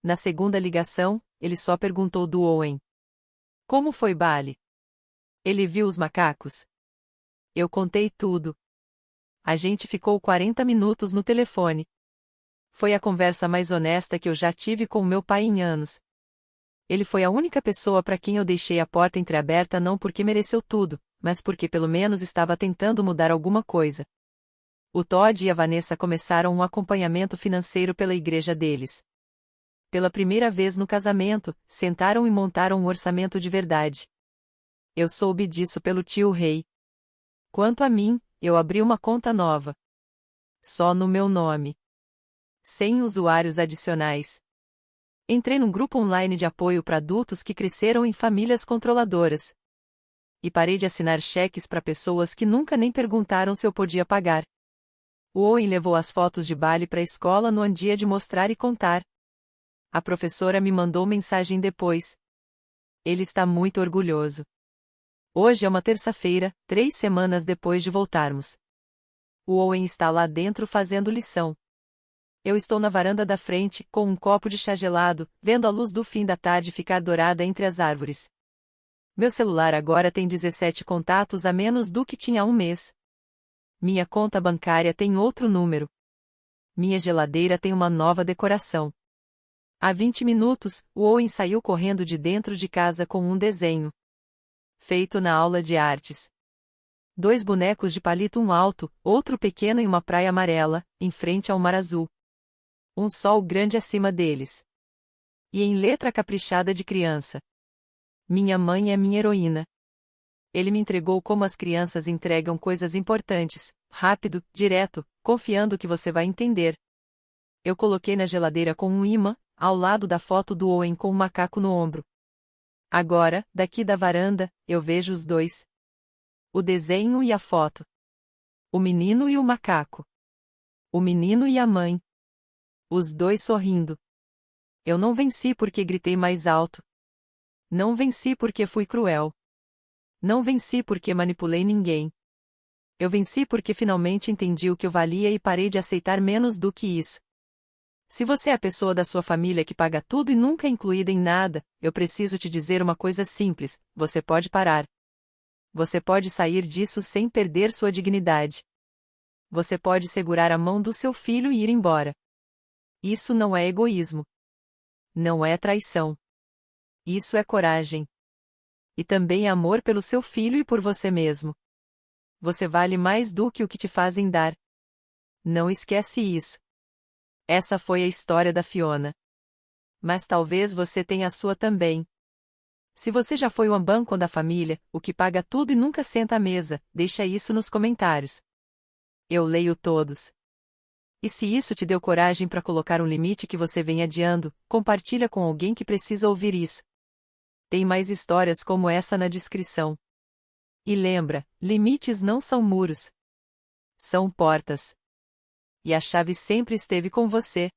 Na segunda ligação, ele só perguntou do Owen. Como foi Bali? Ele viu os macacos? Eu contei tudo. A gente ficou 40 minutos no telefone. Foi a conversa mais honesta que eu já tive com meu pai em anos. Ele foi a única pessoa para quem eu deixei a porta entreaberta não porque mereceu tudo, mas porque pelo menos estava tentando mudar alguma coisa. O Todd e a Vanessa começaram um acompanhamento financeiro pela igreja deles. Pela primeira vez no casamento, sentaram e montaram um orçamento de verdade. Eu soube disso pelo tio Rei. Quanto a mim, eu abri uma conta nova. Só no meu nome. Sem usuários adicionais. Entrei num grupo online de apoio para adultos que cresceram em famílias controladoras. E parei de assinar cheques para pessoas que nunca nem perguntaram se eu podia pagar. O Owen levou as fotos de Bali para a escola no dia de mostrar e contar. A professora me mandou mensagem depois. Ele está muito orgulhoso. Hoje é uma terça-feira, 3 semanas depois de voltarmos. O Owen está lá dentro fazendo lição. Eu estou na varanda da frente, com um copo de chá gelado, vendo a luz do fim da tarde ficar dourada entre as árvores. Meu celular agora tem 17 contatos a menos do que tinha há um mês. Minha conta bancária tem outro número. Minha geladeira tem uma nova decoração. Há 20 minutos, o Owen saiu correndo de dentro de casa com um desenho. Feito na aula de artes. 2 bonecos de palito, um alto, outro pequeno em uma praia amarela, em frente ao mar azul. Um sol grande acima deles. E em letra caprichada de criança. Minha mãe é minha heroína. Ele me entregou como as crianças entregam coisas importantes, rápido, direto, confiando que você vai entender. Eu coloquei na geladeira com um imã, ao lado da foto do Owen com um macaco no ombro. Agora, daqui da varanda, eu vejo os dois. O desenho e a foto. O menino e o macaco. O menino e a mãe. Os dois sorrindo. Eu não venci porque gritei mais alto. Não venci porque fui cruel. Não venci porque manipulei ninguém. Eu venci porque finalmente entendi o que eu valia e parei de aceitar menos do que isso. Se você é a pessoa da sua família que paga tudo e nunca é incluída em nada, eu preciso te dizer uma coisa simples: você pode parar. Você pode sair disso sem perder sua dignidade. Você pode segurar a mão do seu filho e ir embora. Isso não é egoísmo. Não é traição. Isso é coragem. E também é amor pelo seu filho e por você mesmo. Você vale mais do que o que te fazem dar. Não esquece isso. Essa foi a história da Fiona. Mas talvez você tenha a sua também. Se você já foi o ambão da família, o que paga tudo e nunca senta à mesa, deixa isso nos comentários. Eu leio todos. E se isso te deu coragem para colocar um limite que você vem adiando, compartilha com alguém que precisa ouvir isso. Tem mais histórias como essa na descrição. E lembra, limites não são muros. São portas. E a chave sempre esteve com você.